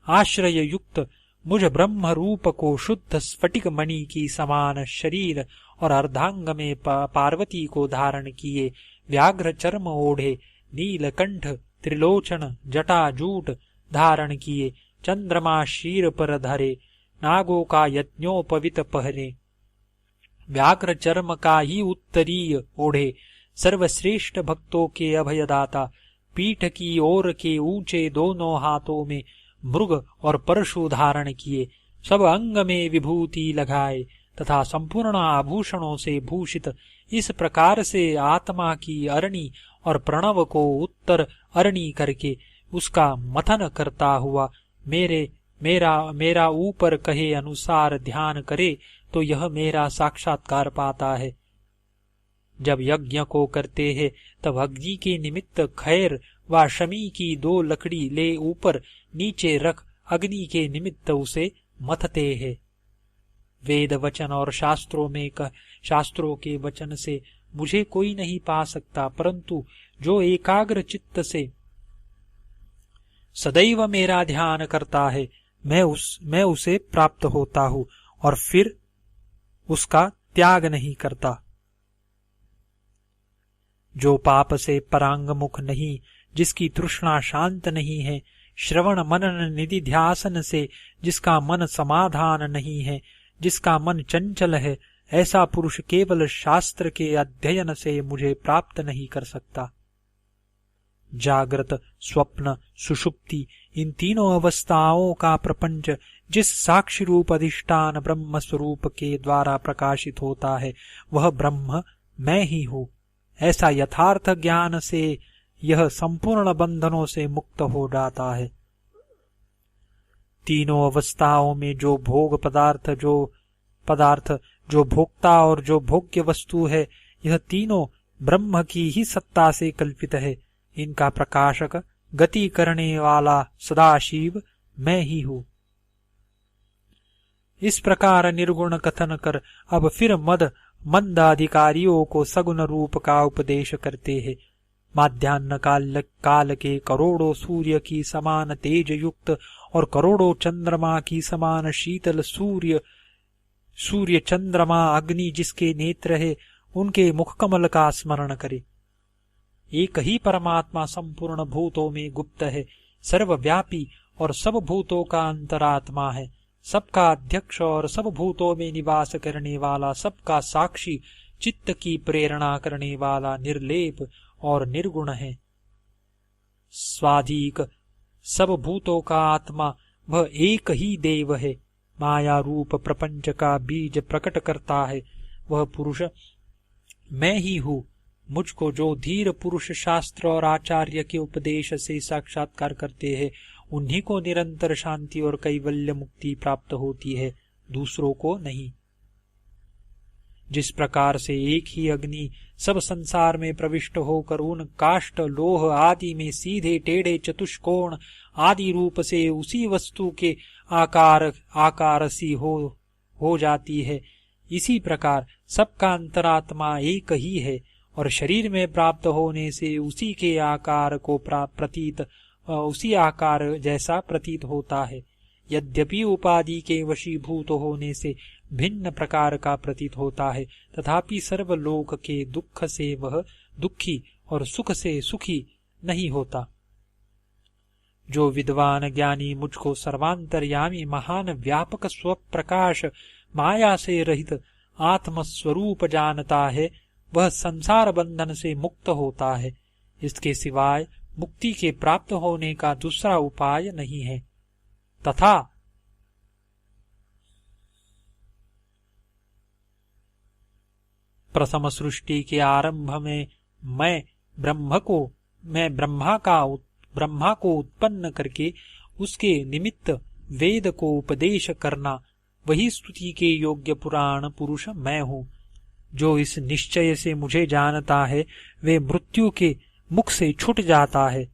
आश्रय युक्त मुझ ब्रह्म रूप को शुद्ध स्फटिक मणि की समान शरीर और अर्धांग में पार्वती को धारण किए, व्याघ्र चर्म ओढ़े, नीलकंठ त्रिलोचन जटाजूट धारण किए, चंद्रमा शीर पर धरे, नागों का यज्ञोपवित पहने, व्याघ्र चर्म का ही उत्तरीय ओढ़े, सर्वश्रेष्ठ भक्तों के अभयदाता, पीठ की ओर के ऊंचे दोनों हाथों में मृग और परशु धारण किए, सब अंग में विभूति लगाए तथा संपूर्ण आभूषणों से भूषित, इस प्रकार से आत्मा की अरणी और प्रणव को उत्तर अरणी करके उसका मथन करता हुआ मेरा ऊपर कहे अनुसार ध्यान करे तो यह मेरा साक्षात्कार पाता है। जब यज्ञ को करते हैं तब अग्नि के निमित्त खैर व शमी की 2 लकड़ी ले ऊपर नीचे रख अग्नि के निमित्त उसे मथते हैं। वेद वचन और शास्त्रों के वचन से मुझे कोई नहीं पा सकता, परंतु जो एकाग्र चित्त से सदैव मेरा ध्यान करता है, मैं उसे प्राप्त होता हूँ और फिर उसका त्याग नहीं करता। जो पाप से परांगमुख नहीं, जिसकी तृष्णा शांत नहीं है, श्रवण मनन निधि ध्यासन से जिसका मन समाधान नहीं है, जिसका मन चंचल है, ऐसा पुरुष केवल शास्त्र के अध्ययन से मुझे प्राप्त नहीं कर सकता। जागृत, स्वप्न, सुषुप्ति इन तीनों अवस्थाओं का प्रपंच जिस साक्षी रूप अधिष्ठान ब्रह्म स्वरूप के द्वारा प्रकाशित होता है, वह ब्रह्म मैं ही हूँ। ऐसा यथार्थ ज्ञान से यह संपूर्ण बंधनों से मुक्त हो जाता है। तीनों अवस्थाओं में जो भोग पदार्थ, जो भोक्ता और जो भोग्य वस्तु है, यह तीनों ब्रह्म की ही सत्ता से कल्पित है। इनका प्रकाशक, गति करने वाला सदाशिव मैं ही हूँ। इस प्रकार निर्गुण कथन कर अब फिर मंद अधिकारियों को सगुण रूप का उपदेश करते हैं। माध्याह्न काल के करोड़ों सूर्य की समान तेज युक्त और करोड़ों चंद्रमा की समान शीतल सूर्य चंद्रमा अग्नि जिसके नेत्र है, उनके मुखकमल का स्मरण करे। एक ही परमात्मा संपूर्ण भूतों में गुप्त है, सर्वव्यापी और सब भूतों का अंतरात्मा है, सबका अध्यक्ष और सब भूतों में निवास करने वाला, सबका साक्षी, चित्त की प्रेरणा करने वाला, निर्लेप और निर्गुण है। स्वाधिक सब भूतों का आत्मा वह एक ही देव है, माया रूप प्रपंच का बीज प्रकट करता है, वह पुरुष मैं ही हूँ। मुझको जो धीर पुरुष शास्त्र और आचार्य के उपदेश से साक्षात्कार करते हैं, उन्हीं को निरंतर शांति और कैवल्य मुक्ति प्राप्त होती है, दूसरों को नहीं। जिस प्रकार से एक ही अग्नि सब संसार में प्रविष्ट होकर उन काष्ठ लोह आदि में सीधे टेढ़े चतुष्कोण आदि रूप से उसी वस्तु के आकार सी हो जाती है, इसी प्रकार सबका अंतरात्मा एक ही है और शरीर में प्राप्त होने से उसी के आकार को उसी आकार जैसा प्रतीत होता है। यद्यपि उपाधि के वशीभूत होने से भिन्न प्रकार का प्रतीत होता है, तथापि सर्वलोक के दुख से वह दुखी और सुख से सुखी नहीं होता। जो विद्वान ज्ञानी मुझको सर्वांतर्यामी महान व्यापक स्वप्रकाश माया से रहित आत्मस्वरूप जानता है, वह संसार बंधन से मुक्त होता है। इसके सिवाय मुक्ति के प्राप्त होने का दूसरा उपाय नहीं है। तथा प्रथम सृष्टि के आरंभ में मैं ब्रह्मा को उत्पन्न करके उसके निमित्त वेद को उपदेश करना, वही स्तुति के योग्य पुराण पुरुष मैं हूँ। जो इस निश्चय से मुझे जानता है, वे मृत्यु के मुख से छूट जाता है।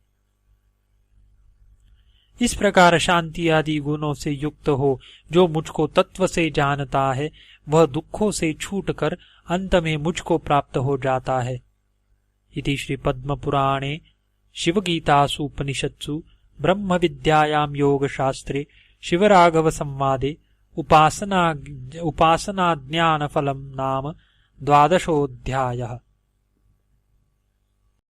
इस प्रकार शांति आदि गुणों से युक्त हो जो मुझको तत्व से जानता है, वह दुखों से छूटकर अंत में मुझको प्राप्त हो जाता है। इति श्री पद्म पुराणे शिवगीतासु उपनिषत्सु ब्रह्म विद्यायां योग शास्त्रे शिवराघव संवादे उपासना ज्ञान फलम नाम 12 अध्यायः।